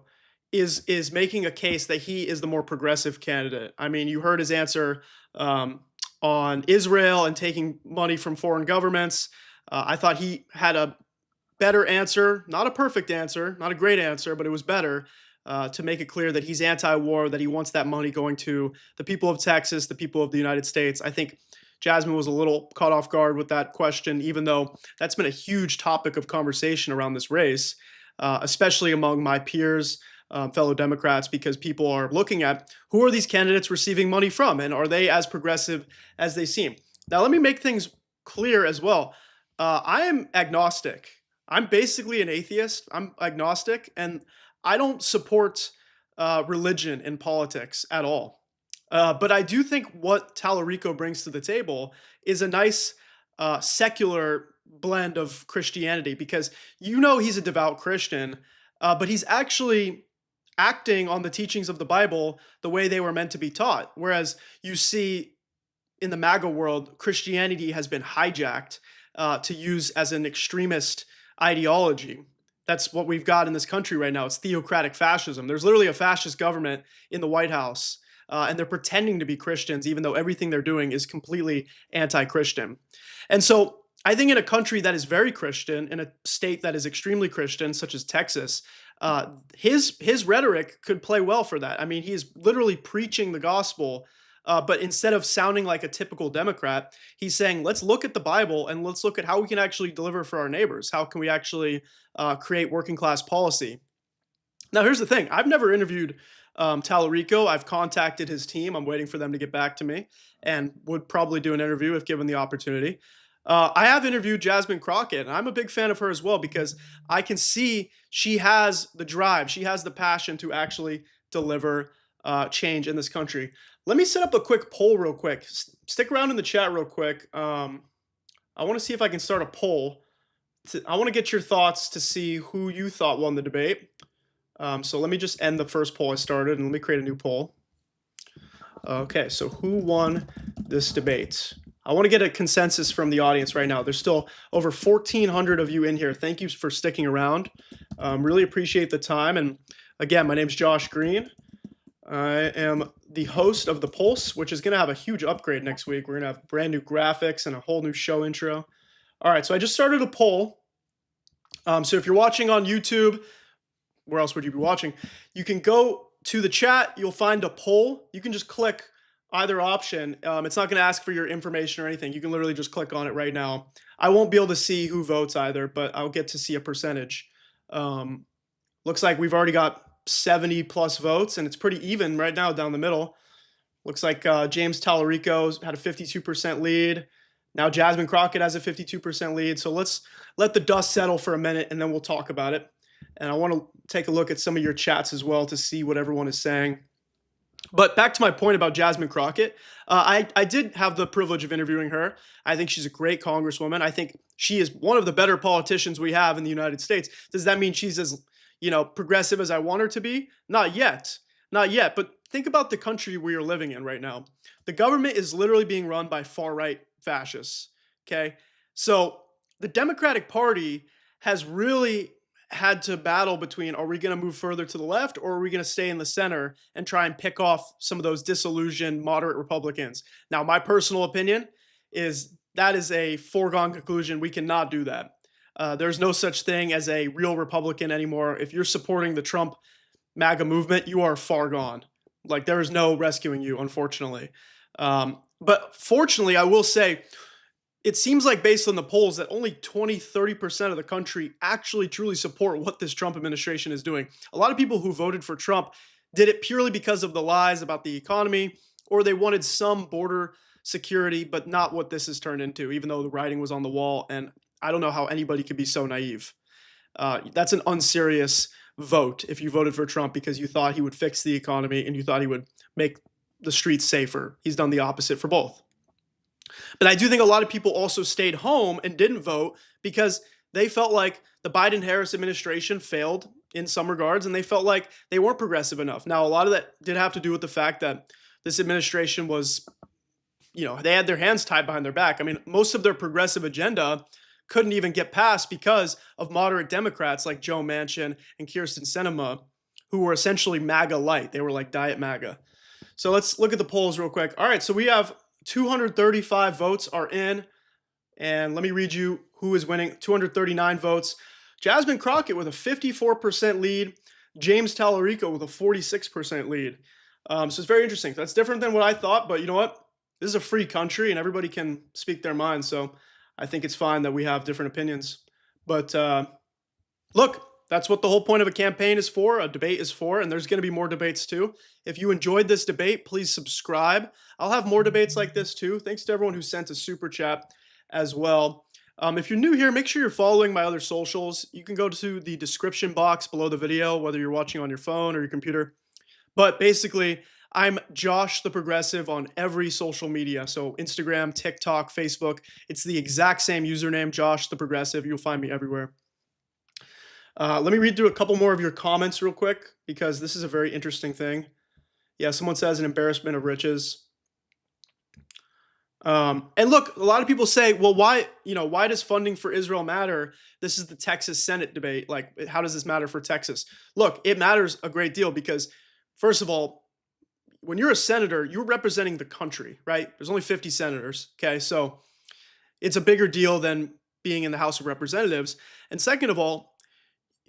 is making a case that he is the more progressive candidate. I mean, you heard his answer on Israel and taking money from foreign governments. I thought he had a better answer, not a perfect answer, not a great answer, but it was better to make it clear that he's anti-war, that he wants that money going to the people of Texas, the people of the United States. I think Jasmine was a little caught off guard with that question, even though that's been a huge topic of conversation around this race, especially among my peers, fellow Democrats, because people are looking at who are these candidates receiving money from, and are they as progressive as they seem? Now, let me make things clear as well. I am agnostic. I'm basically an atheist. I'm agnostic, and I don't support religion in politics at all. But I do think what Talarico brings to the table is a nice secular blend of Christianity, because he's a devout Christian, but he's actually acting on the teachings of the Bible the way they were meant to be taught. Whereas you see in the MAGA world, Christianity has been hijacked to use as an extremist ideology. That's what we've got in this country right now. It's theocratic fascism. There's literally a fascist government in the White House, and they're pretending to be Christians, even though everything they're doing is completely anti-Christian. And so I think in a country that is very Christian, in a state that is extremely Christian, such as Texas, his rhetoric could play well for that. I mean, he is literally preaching the gospel, but instead of sounding like a typical Democrat, he's saying, let's look at the Bible and let's look at how we can actually deliver for our neighbors. How can we actually create working class policy? Now, here's the thing. I've never interviewed Talarico. I've contacted his team. I'm waiting for them to get back to me, and would probably do an interview if given the opportunity. I have interviewed Jasmine Crockett, and I'm a big fan of her as well, because I can see she has the drive, she has the passion to actually deliver change in this country. Let me set up a quick poll real quick. Stick around in the chat real quick. I want to see if I can start a poll. I want to get your thoughts to see who you thought won the debate. So let me just end the first poll I started, and let me create a new poll. Okay, so who won this debate? I want to get a consensus from the audience right now. There's still over 1,400 of you in here. Thank you for sticking around. Really appreciate the time. And again, my name's Josh Greene. I am the host of The Pulse, which is going to have a huge upgrade next week. We're going to have brand new graphics and a whole new show intro. All right, so I just started a poll. So if you're watching on YouTube, where else would you be watching? You can go to the chat. You'll find a poll. You can just click either option. It's not going to ask for your information or anything. You can literally just click on it right now. I won't be able to see who votes either, but I'll get to see a percentage. Looks like we've already got 70 plus votes, and it's pretty even right now down the middle. Looks like James Talarico had a 52% lead. Now Jasmine Crockett has a 52% lead. So let's let the dust settle for a minute, and then we'll talk about it. And I want to take a look at some of your chats as well to see what everyone is saying. But back to my point about Jasmine Crockett, I did have the privilege of interviewing her. I think she's a great congresswoman. I think she is one of the better politicians we have in the United States. Does that mean she's as progressive as I want her to be? Not yet. Not yet. But think about the country we are living in right now. The government is literally being run by far-right fascists. Okay? So the Democratic Party has really had to battle between, are we going to move further to the left, or are we going to stay in the center and try and pick off some of those disillusioned moderate Republicans? Now, my personal opinion is that is a foregone conclusion. We cannot do that. There's no such thing as a real Republican anymore. If you're supporting the Trump MAGA movement, you are far gone. Like, there is no rescuing you, unfortunately. But fortunately, I will say, it seems like based on the polls that only 20-30% of the country actually truly support what this Trump administration is doing. A lot of people who voted for Trump did it purely because of the lies about the economy, or they wanted some border security, but not what this has turned into, even though the writing was on the wall. And I don't know how anybody could be so naive. That's an unserious vote if you voted for Trump because you thought he would fix the economy and you thought he would make the streets safer. He's done the opposite for both. But I do think a lot of people also stayed home and didn't vote because they felt like the Biden-Harris administration failed in some regards, and they felt like they weren't progressive enough. Now, a lot of that did have to do with the fact that this administration was, they had their hands tied behind their back. I mean, most of their progressive agenda couldn't even get passed because of moderate Democrats like Joe Manchin and Kyrsten Sinema, who were essentially MAGA light. They were like diet MAGA. So let's look at the polls real quick. All right, so we have 235 votes are in, and let me read you who is winning. 239 votes. Jasmine Crockett with a 54% lead. James Talarico with a 46% lead. So it's very interesting. That's different than what I thought, but you know what? This is a free country, and everybody can speak their mind, so I think it's fine that we have different opinions. But look, that's what the whole point of a campaign is for, a debate is for, and there's going to be more debates too. If you enjoyed this debate, please subscribe. I'll have more debates like this too. Thanks to everyone who sent a super chat as well. If you're new here, make sure you're following my other socials. You can go to the description box below the video, whether you're watching on your phone or your computer. But basically, I'm Josh the Progressive on every social media. So Instagram, TikTok, Facebook. It's the exact same username, Josh the Progressive. You'll find me everywhere. Let me read through a couple more of your comments real quick, because this is a very interesting thing. Yeah, someone says an embarrassment of riches. And look, a lot of people say, well, why does funding for Israel matter? This is the Texas Senate debate. Like, how does this matter for Texas? Look, it matters a great deal because, first of all, when you're a senator, you're representing the country, right? There's only 50 senators, okay? So it's a bigger deal than being in the House of Representatives. And second of all,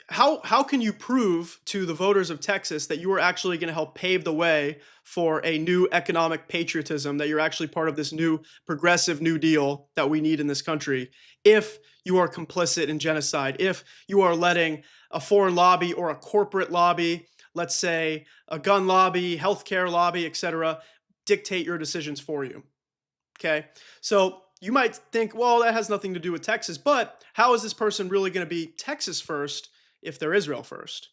how can you prove to the voters of Texas that you are actually going to help pave the way for a new economic patriotism, that you're actually part of this new progressive New Deal that we need in this country, if you are complicit in genocide, if you are letting a foreign lobby or a corporate lobby, let's say a gun lobby, healthcare lobby, etc., dictate your decisions for you, okay? So you might think, well, that has nothing to do with Texas, but how is this person really going to be Texas first if they're Israel first?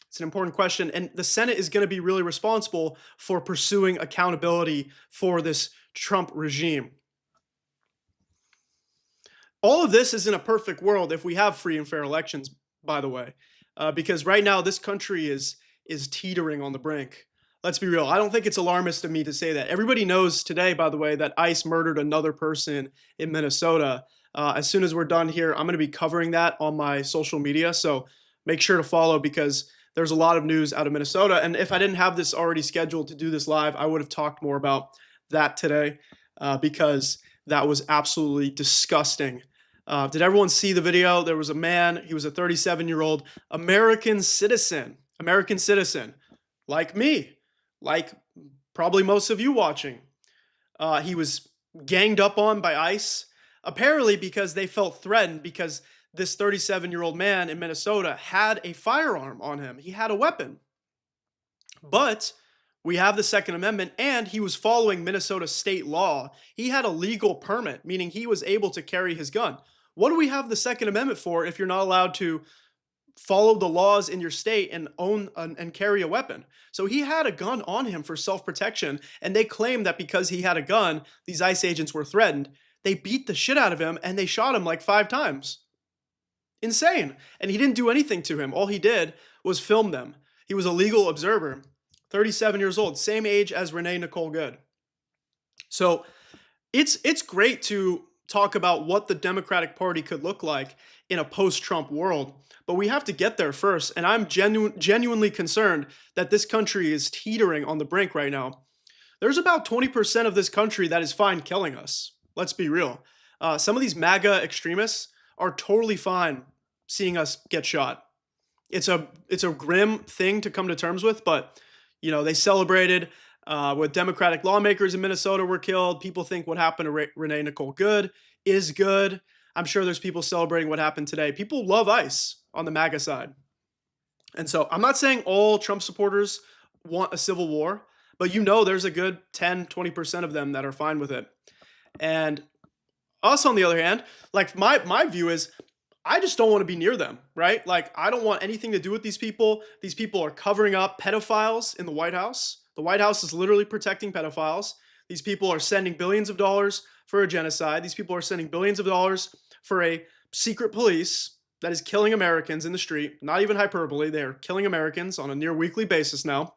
It's an important question, and the Senate is going to be really responsible for pursuing accountability for this Trump regime. All of this is in a perfect world if we have free and fair elections, by the way, because right now this country is teetering on the brink. Let's be real. I don't think it's alarmist of me to say that. Everybody knows today, by the way, that ICE murdered another person in Minnesota. As soon as we're done here, I'm going to be covering that on my social media, so make sure to follow because there's a lot of news out of Minnesota. And if I didn't have this already scheduled to do this live, I would have talked more about that today because that was absolutely disgusting. Did everyone see the video? There was a man, he was a 37-year-old American citizen, like me, like probably most of you watching. He was ganged up on by ICE, apparently because they felt threatened because this 37-year-old man in Minnesota had a firearm on him. He had a weapon. But we have the Second Amendment, and he was following Minnesota state law. He had a legal permit, meaning he was able to carry his gun. What do we have the Second Amendment for if you're not allowed to follow the laws in your state and own and carry a weapon? So he had a gun on him for self-protection, and they claim that because he had a gun, these ICE agents were threatened. They beat the shit out of him, and they shot him like 5 times. Insane. And he didn't do anything to him. All he did was film them. He was a legal observer, 37 years old, same age as Renee Nicole Good. So it's great to talk about what the Democratic Party could look like in a post-Trump world, but we have to get there first. And I'm genuinely concerned that this country is teetering on the brink right now. There's about 20% of this country that is fine killing us. Let's be real. Some of these MAGA extremists are totally fine seeing us get shot. It's a grim thing to come to terms with, but they celebrated with Democratic lawmakers in Minnesota were killed. People think what happened to Renee Nicole Good is good. I'm sure there's people celebrating what happened today. People love ICE on the MAGA side. And so I'm not saying all Trump supporters want a civil war, but there's a good 10, 20% of them that are fine with it. And us, on the other hand, like my view is I just don't want to be near them, right? Like, I don't want anything to do with these people. These people are covering up pedophiles in the White House. The White House is literally protecting pedophiles. These people are sending billions of dollars for a genocide. These people are sending billions of dollars for a secret police that is killing Americans in the street. Not even hyperbole. They are killing Americans on a near weekly basis now.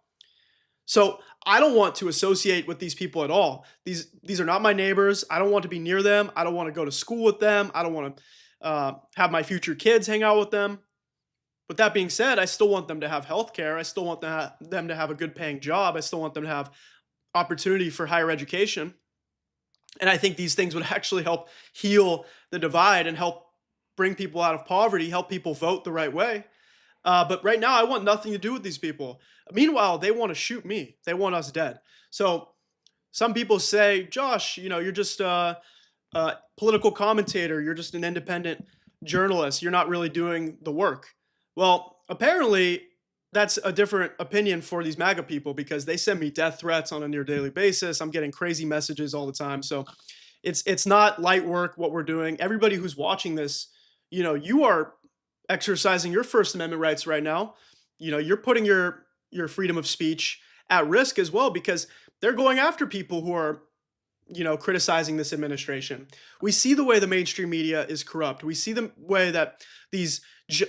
So I don't want to associate with these people at all. These are not my neighbors. I don't want to be near them. I don't want to go to school with them. I don't want to have my future kids hang out with them. With that being said, I still want them to have health care. I still want them to have a good paying job. I still want them to have opportunity for higher education. And I think these things would actually help heal the divide and help bring people out of poverty, help people vote the right way. But right now, I want nothing to do with these people. Meanwhile, they want to shoot me. They want us dead. So some people say, Josh, you're just a political commentator. You're just an independent journalist. You're not really doing the work. Well, apparently, that's a different opinion for these MAGA people because they send me death threats on a near daily basis. I'm getting crazy messages all the time. So it's not light work what we're doing. Everybody who's watching this, you are exercising your First Amendment rights right now. You're putting your freedom of speech at risk as well because they're going after people who are, criticizing this administration. We see the way the mainstream media is corrupt. We see the way that these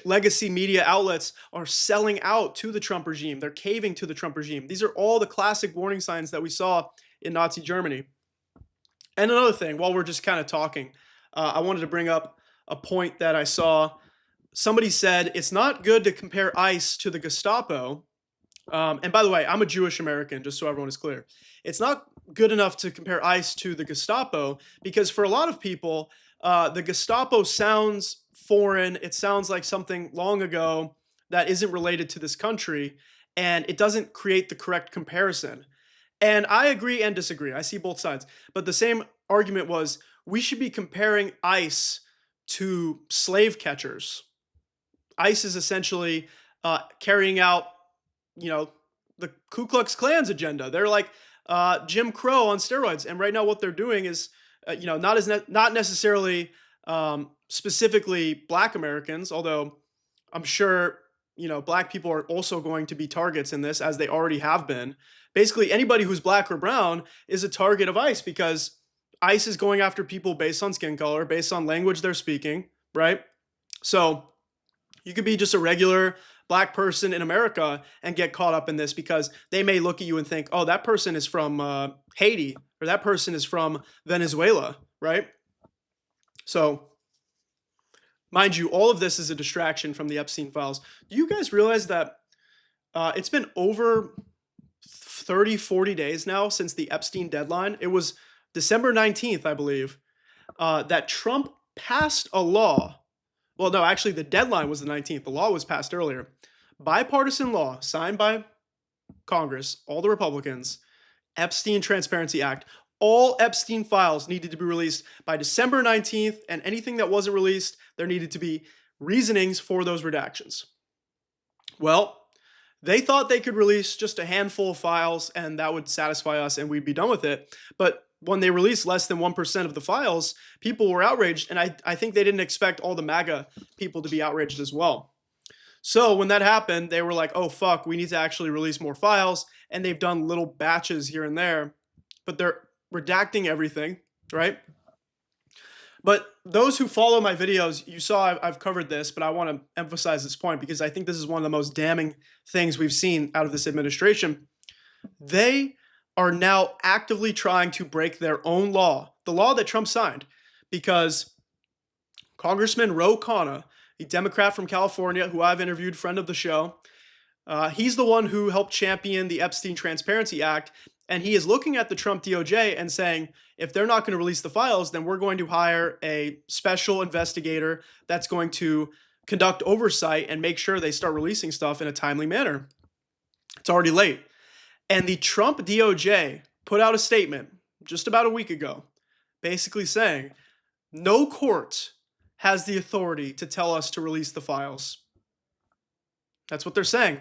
legacy media outlets are selling out to the Trump regime. They're caving to the Trump regime. These are all the classic warning signs that we saw in Nazi Germany. And another thing, while we're just kind of talking, I wanted to bring up a point that I saw. Somebody said, it's not good to compare ICE to the Gestapo. And by the way, I'm a Jewish American, just so everyone is clear. It's not good enough to compare ICE to the Gestapo because for a lot of people, the Gestapo sounds foreign. It sounds like something long ago that isn't related to this country, and it doesn't create the correct comparison. And I agree and disagree. I see both sides. But the same argument was we should be comparing ICE to slave catchers. ICE is essentially carrying out, the Ku Klux Klan's agenda. They're like Jim Crow on steroids. And right now what they're doing is, not necessarily specifically Black Americans, although I'm sure, Black people are also going to be targets in this as they already have been. Basically, anybody who's Black or brown is a target of ICE because ICE is going after people based on skin color, based on language they're speaking, right? So you could be just a regular Black person in America and get caught up in this because they may look at you and think, oh, that person is from Haiti or that person is from Venezuela, right? So mind you, all of this is a distraction from the Epstein files. Do you guys realize that it's been over 30, 40 days now since the Epstein deadline? It was December 19th, I believe, that Trump passed a law. Well, no, actually, the deadline was the 19th. The law was passed earlier. Bipartisan law signed by Congress, all the Republicans, Epstein Transparency Act. All Epstein files needed to be released by December 19th, and anything that wasn't released, there needed to be reasonings for those redactions. Well, they thought they could release just a handful of files and that would satisfy us and we'd be done with it. But when they released less than 1% of the files, people were outraged. And I think they didn't expect all the MAGA people to be outraged as well. So when that happened, they were like, oh, fuck, we need to actually release more files. And they've done little batches here and there, but they're redacting everything, right? But those who follow my videos, you saw I've covered this, but I want to emphasize this point because I think this is one of the most damning things we've seen out of this administration. They are now actively trying to break their own law, the law that Trump signed, because Congressman Ro Khanna, a Democrat from California who I've interviewed, friend of the show, he's the one who helped champion the Epstein Transparency Act, and he is looking at the Trump DOJ and saying, if they're not going to release the files, then we're going to hire a special investigator that's going to conduct oversight and make sure they start releasing stuff in a timely manner. It's already late. And the Trump DOJ put out a statement just about a week ago, basically saying, no court has the authority to tell us to release the files. That's what they're saying.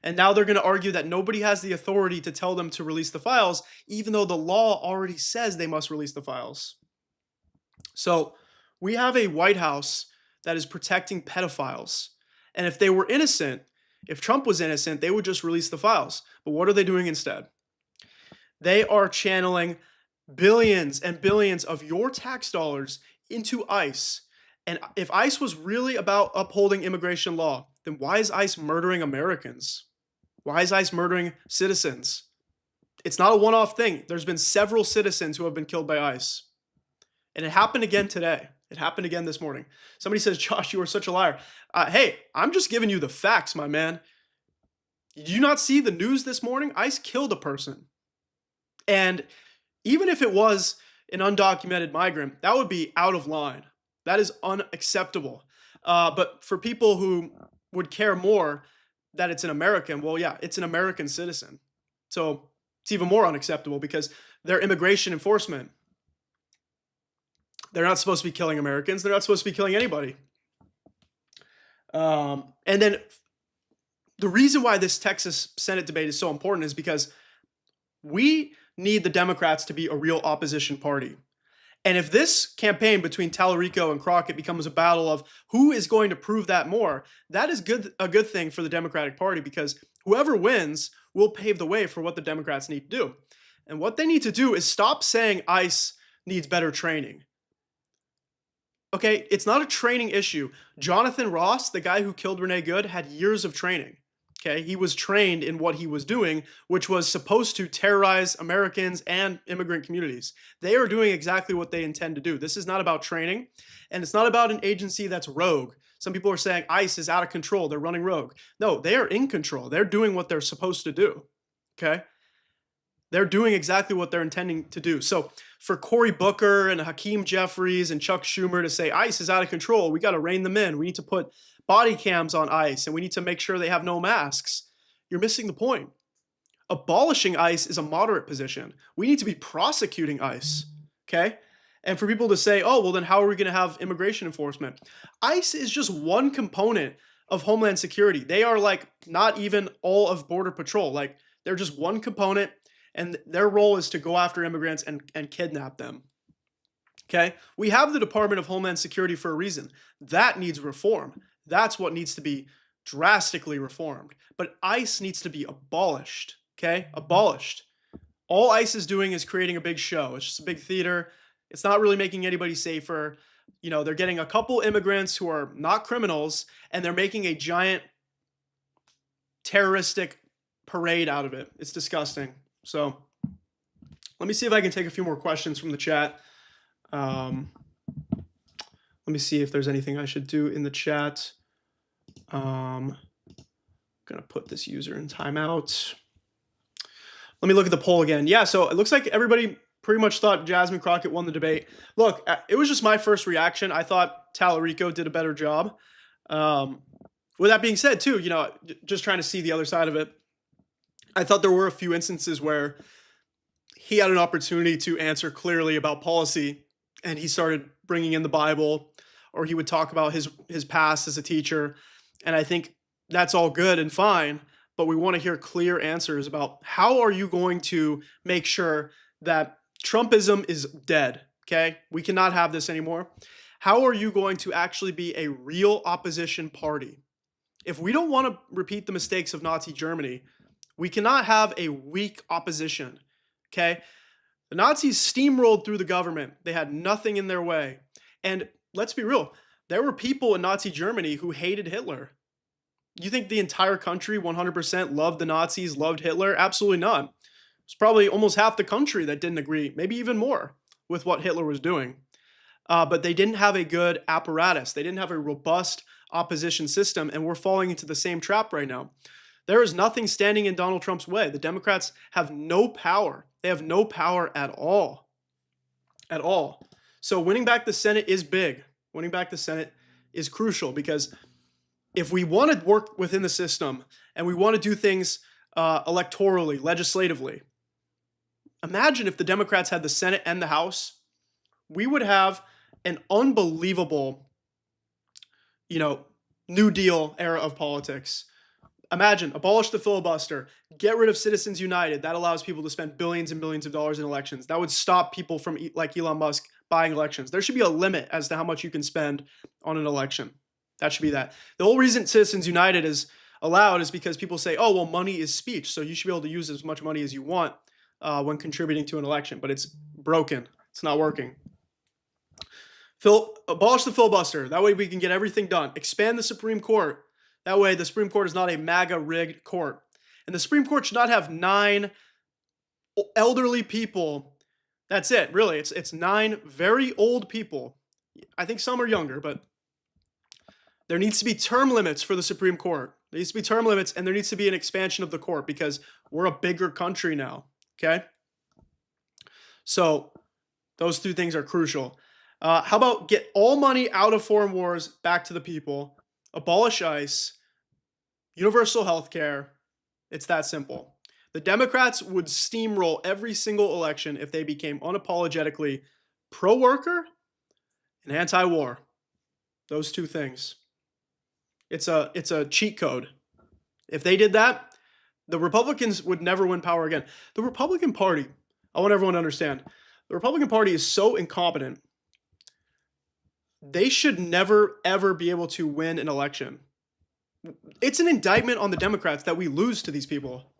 And now they're going to argue that nobody has the authority to tell them to release the files, even though the law already says they must release the files. So we have a White House that is protecting pedophiles. And if they were innocent, if Trump was innocent, they would just release the files. But what are they doing instead? They are channeling billions and billions of your tax dollars into ICE. And if ICE was really about upholding immigration law, then why is ICE murdering Americans? Why is ICE murdering citizens? It's not a one-off thing. There's been several citizens who have been killed by ICE. And it happened again today. It happened again this morning. Somebody says, Josh, you are such a liar. Hey, I'm just giving you the facts, my man. Did you not see the news this morning? ICE killed a person. And even if it was an undocumented migrant, that would be out of line. That is unacceptable. But for people who would care more that it's an American, well, yeah, it's an American citizen. So it's even more unacceptable because they're immigration enforcement. They're not supposed to be killing Americans. They're not supposed to be killing anybody. And then the reason why this Texas Senate debate is so important is because we need the Democrats to be a real opposition party. And if this campaign between Talarico and Crockett becomes a battle of who is going to prove that more, that is a good thing for the Democratic Party because whoever wins will pave the way for what the Democrats need to do. And what they need to do is stop saying ICE needs better training. Okay, it's not a training issue. Jonathan Ross, the guy who killed Renee Good, had years of training. Okay, he was trained in what he was doing, which was supposed to terrorize Americans and immigrant communities. They are doing exactly what they intend to do. This is not about training, and it's not about an agency that's rogue. Some people are saying ICE is out of control. They're running rogue. No, they are in control. They're doing what they're supposed to do. Okay? They're doing exactly what they're intending to do. So for Cory Booker and Hakeem Jeffries and Chuck Schumer to say ICE is out of control, we got to rein them in. We need to put body cams on ICE, and we need to make sure they have no masks. You're missing the point. Abolishing ICE is a moderate position. We need to be prosecuting ICE, okay? And for people to say, oh, well, then how are we going to have immigration enforcement? ICE is just one component of Homeland Security. They are like not even all of Border Patrol. Like they're just one component, and their role is to go after immigrants and kidnap them. Okay? We have the Department of Homeland Security for a reason. That needs reform. That's what needs to be drastically reformed. But ICE needs to be abolished, okay? Abolished. All ICE is doing is creating a big show. It's just a big theater. It's not really making anybody safer. You know, they're getting a couple immigrants who are not criminals, and they're making a giant terroristic parade out of it. It's disgusting. So let me see if I can take a few more questions from the chat. Let me see if there's anything I should do in the chat. I'm gonna put this user in timeout. Let me look at the poll again. Yeah, so it looks like everybody pretty much thought Jasmine Crockett won the debate. Look, it was just my first reaction. I thought Talarico did a better job. With that being said, too, you know, just trying to see the other side of it, I thought there were a few instances where he had an opportunity to answer clearly about policy, and he started bringing in the Bible, or he would talk about his past as a teacher. And I think that's all good and fine, but we want to hear clear answers about how are you going to make sure that Trumpism is dead, okay? We cannot have this anymore. How are you going to actually be a real opposition party? If we don't want to repeat the mistakes of Nazi Germany, we cannot have a weak opposition, okay? The Nazis steamrolled through the government. They had nothing in their way. And let's be real, there were people in Nazi Germany who hated Hitler. You think the entire country 100% loved the Nazis, loved Hitler? Absolutely not. It's probably almost half the country that didn't agree, maybe even more, with what Hitler was doing. But they didn't have a good apparatus. They didn't have a robust opposition system, and we're falling into the same trap right now. There is nothing standing in Donald Trump's way. The Democrats have no power. They have no power at all. At all. So winning back the Senate is big. Winning back the Senate is crucial because if we want to work within the system and we want to do things electorally, legislatively, imagine if the Democrats had the Senate and the House. We would have an unbelievable, New Deal era of politics. Imagine, abolish the filibuster, get rid of Citizens United. That allows people to spend billions and billions of dollars in elections. That would stop people from, like Elon Musk, buying elections. There should be a limit as to how much you can spend on an election. That should be that. The whole reason Citizens United is allowed is because people say, oh, well, money is speech, so you should be able to use as much money as you want when contributing to an election. But it's broken. It's not working. Abolish the filibuster. That way we can get everything done. Expand the Supreme Court. That way the Supreme Court is not a MAGA rigged court. And the Supreme Court should not have 9 elderly people. That's it, really. It's 9 very old people. I think some are younger, but there needs to be term limits for the Supreme Court. There needs to be term limits, and there needs to be an expansion of the court because we're a bigger country now, okay? So those 2 things are crucial. How about get all money out of foreign wars back to the people, abolish ICE, universal health care. It's that simple. The Democrats would steamroll every single election if they became unapologetically pro-worker and anti-war. Those 2 things. It's a cheat code. If they did that, the Republicans would never win power again. The Republican Party, I want everyone to understand, the Republican Party is so incompetent. They should never, ever be able to win an election. It's an indictment on the Democrats that we lose to these people.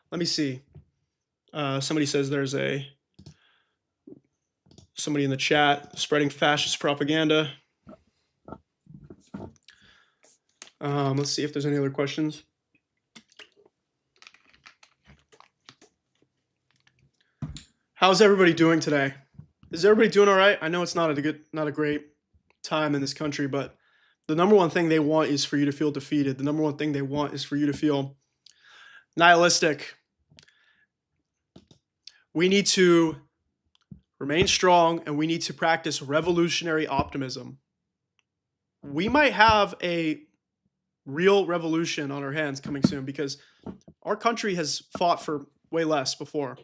Let me see. Somebody says there's somebody in the chat spreading fascist propaganda. Let's see if there's any other questions. How's everybody doing today? Is everybody doing all right? I know it's not a great time in this country, but the number one thing they want is for you to feel defeated. The number one thing they want is for you to feel nihilistic. We need to remain strong, and we need to practice revolutionary optimism. We might have a real revolution on our hands coming soon because our country has fought for way less before.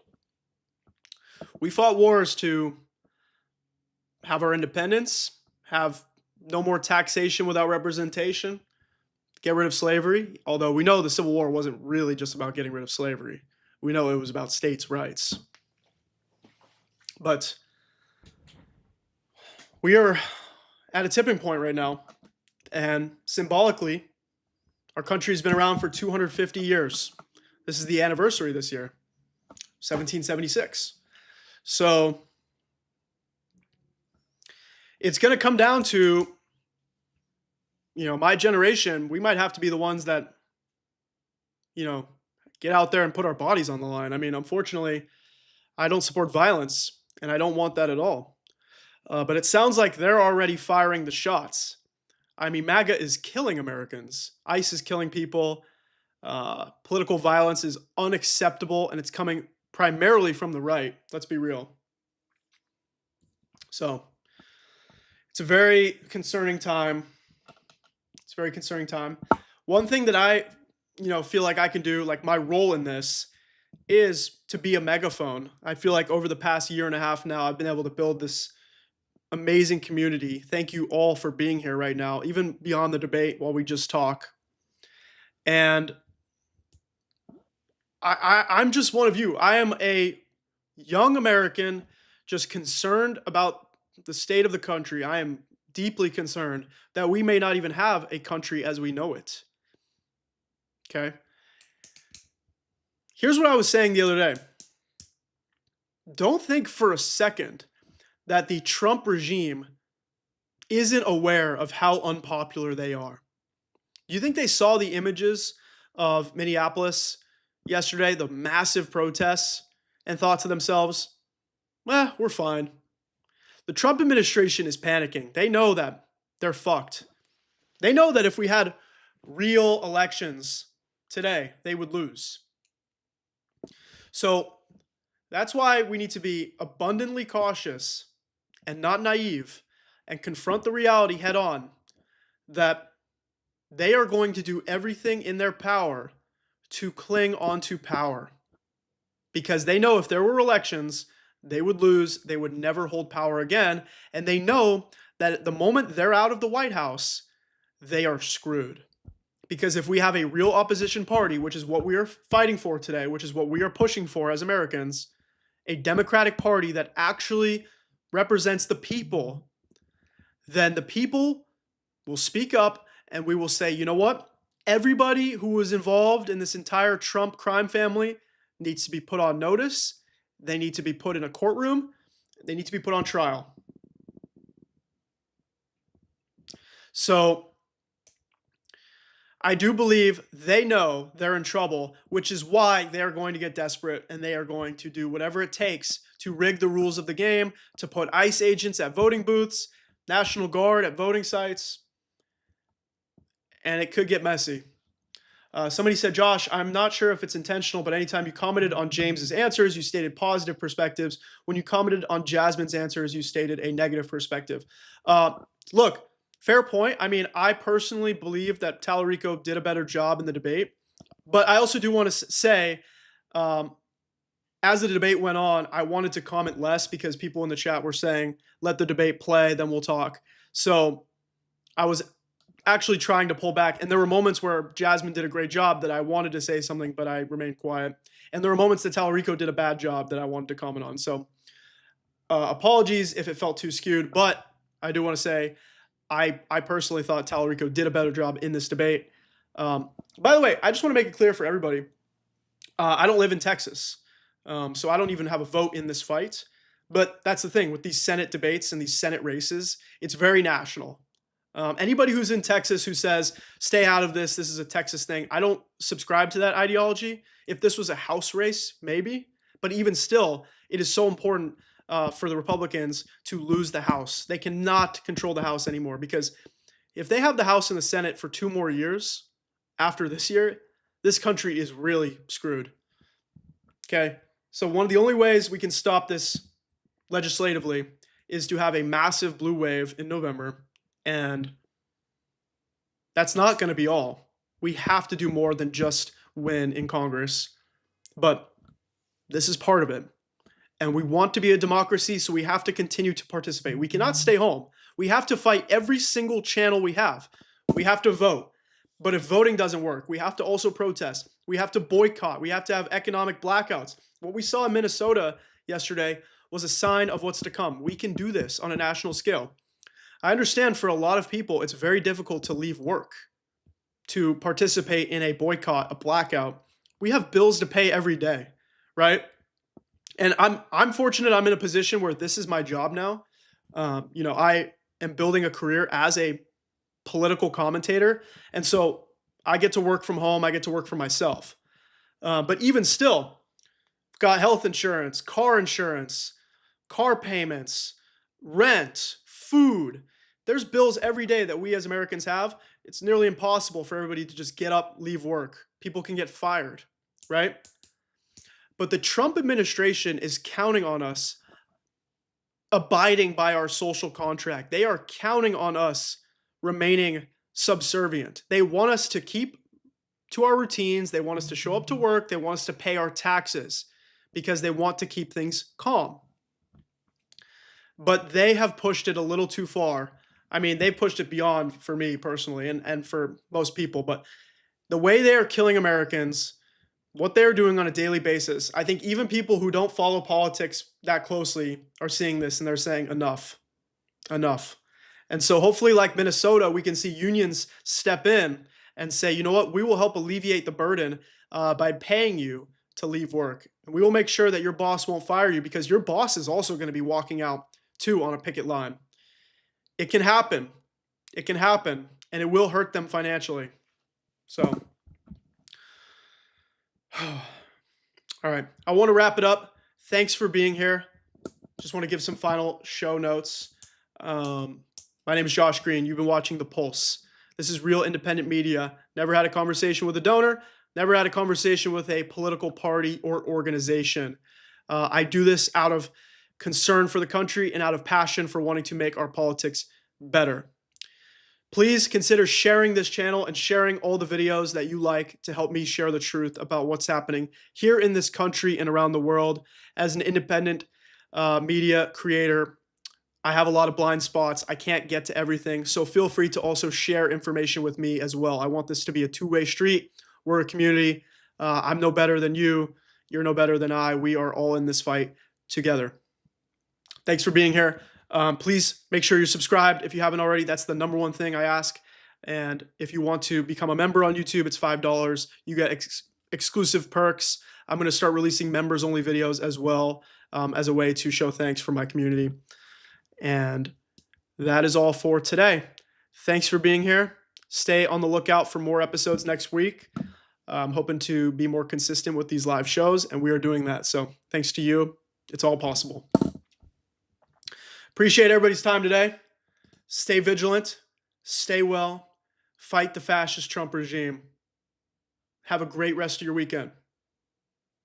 We fought wars to have our independence, have no more taxation without representation, get rid of slavery, although we know the Civil War wasn't really just about getting rid of slavery. We know it was about states' rights. But we are at a tipping point right now, and symbolically, our country's been around for 250 years. This is the anniversary this year, 1776. So it's going to come down to, my generation. We might have to be the ones that, get out there and put our bodies on the line. I mean, unfortunately, I don't support violence, and I don't want that at all. But it sounds like they're already firing the shots. I mean, MAGA is killing Americans. ICE is killing people. Political violence is unacceptable, and it's coming primarily from the right. Let's be real. So it's a very concerning time. It's a very concerning time. One thing that I, feel like I can do, like my role in this, is to be a megaphone. I feel like over the past year and a half now, I've been able to build this amazing community. Thank you all for being here right now, even beyond the debate while we just talk. And I'm just one of you. I am a young American just concerned about the state of the country. I am deeply concerned that we may not even have a country as we know it. Okay? Here's what I was saying the other day. Don't think for a second that the Trump regime isn't aware of how unpopular they are. Do you think they saw the images of Minneapolis yesterday, the massive protests, and thought to themselves, we're fine? The Trump administration is panicking. They know that they're fucked. They know that if we had real elections today, they would lose. So that's why we need to be abundantly cautious and not naive and confront the reality head on that they are going to do everything in their power to cling onto power. Because they know if there were elections, they would lose, they would never hold power again, and they know that at the moment they're out of the White House, they are screwed. Because if we have a real opposition party, which is what we are fighting for today, which is what we are pushing for as Americans, a Democratic Party that actually represents the people, then the people will speak up and we will say, you know what? Everybody who was involved in this entire Trump crime family needs to be put on notice. They need to be put in a courtroom. They need to be put on trial. So I do believe they know they're in trouble, which is why they're going to get desperate and they are going to do whatever it takes to rig the rules of the game, to put ICE agents at voting booths, National Guard at voting sites, and it could get messy. Somebody said, Josh, I'm not sure if it's intentional, but anytime you commented on James's answers, you stated positive perspectives. When you commented on Jasmine's answers, you stated a negative perspective. Look, fair point. I mean, I personally believe that Talarico did a better job in the debate, but I also do want to say, as the debate went on, I wanted to comment less because people in the chat were saying, let the debate play, then we'll talk. So I was actually trying to pull back. And there were moments where Jasmine did a great job that I wanted to say something, but I remained quiet. And there were moments that Talarico did a bad job that I wanted to comment on. So apologies if it felt too skewed, but I do want to say I personally thought Talarico did a better job in this debate. By the way, I just want to make it clear for everybody, I don't live in Texas, so I don't even have a vote in this fight. But that's the thing with these Senate debates and these Senate races, it's very national. Anybody who's in Texas who says, stay out of this, this is a Texas thing, I don't subscribe to that ideology. If this was a House race, maybe. But even still, it is so important for the Republicans to lose the House. They cannot control the House anymore because if they have the House and the Senate for 2 more years after this year, this country is really screwed. Okay, so one of the only ways we can stop this legislatively is to have a massive blue wave in November. And that's not going to be all. We have to do more than just win in Congress. But this is part of it. And we want to be a democracy, so we have to continue to participate. We cannot stay home. We have to fight every single channel we have. We have to vote. But if voting doesn't work, we have to also protest. We have to boycott. We have to have economic blackouts. What we saw in Minnesota yesterday was a sign of what's to come. We can do this on a national scale. I understand for a lot of people, it's very difficult to leave work to participate in a boycott, a blackout. We have bills to pay every day, right? And I'm fortunate I'm in a position where this is my job now. I am building a career as a political commentator. And so I get to work from home. I get to work for myself. But even still, got health insurance, car payments, rent, food. There's bills every day that we as Americans have. It's nearly impossible for everybody to just get up, leave work. People can get fired, right? But the Trump administration is counting on us abiding by our social contract. They are counting on us remaining subservient. They want us to keep to our routines. They want us to show up to work. They want us to pay our taxes because they want to keep things calm. But they have pushed it a little too far. I mean, they've pushed it beyond for me personally and for most people. But the way they are killing Americans, what they're doing on a daily basis, I think even people who don't follow politics that closely are seeing this and they're saying enough, enough. And so hopefully like Minnesota, we can see unions step in and say, you know what, we will help alleviate the burden by paying you to leave work. And we will make sure that your boss won't fire you because your boss is also going to be walking out 2 on a picket line. It can happen. It can happen, and it will hurt them financially. So, all right. I want to wrap it up. Thanks for being here. Just want to give some final show notes. My name is Josh Greene. You've been watching The Pulse. This is real independent media. Never had a conversation with a donor. Never had a conversation with a political party or organization. I do this out of concern for the country and out of passion for wanting to make our politics better. Please consider sharing this channel and sharing all the videos that you like to help me share the truth about what's happening here in this country and around the world. As an independent media creator, I have a lot of blind spots. I can't get to everything. So feel free to also share information with me as well. I want this to be a two-way street. We're a community. I'm no better than you. You're no better than I. We are all in this fight together. Thanks for being here. Please make sure you're subscribed if you haven't already. That's the number one thing I ask. And if you want to become a member on YouTube, it's $5. You get exclusive perks. I'm going to start releasing members-only videos as well, as a way to show thanks for my community. And that is all for today. Thanks for being here. Stay on the lookout for more episodes next week. I'm hoping to be more consistent with these live shows, and we are doing that. So thanks to you. It's all possible. Appreciate everybody's time today. Stay vigilant. Stay well. Fight the fascist Trump regime. Have a great rest of your weekend.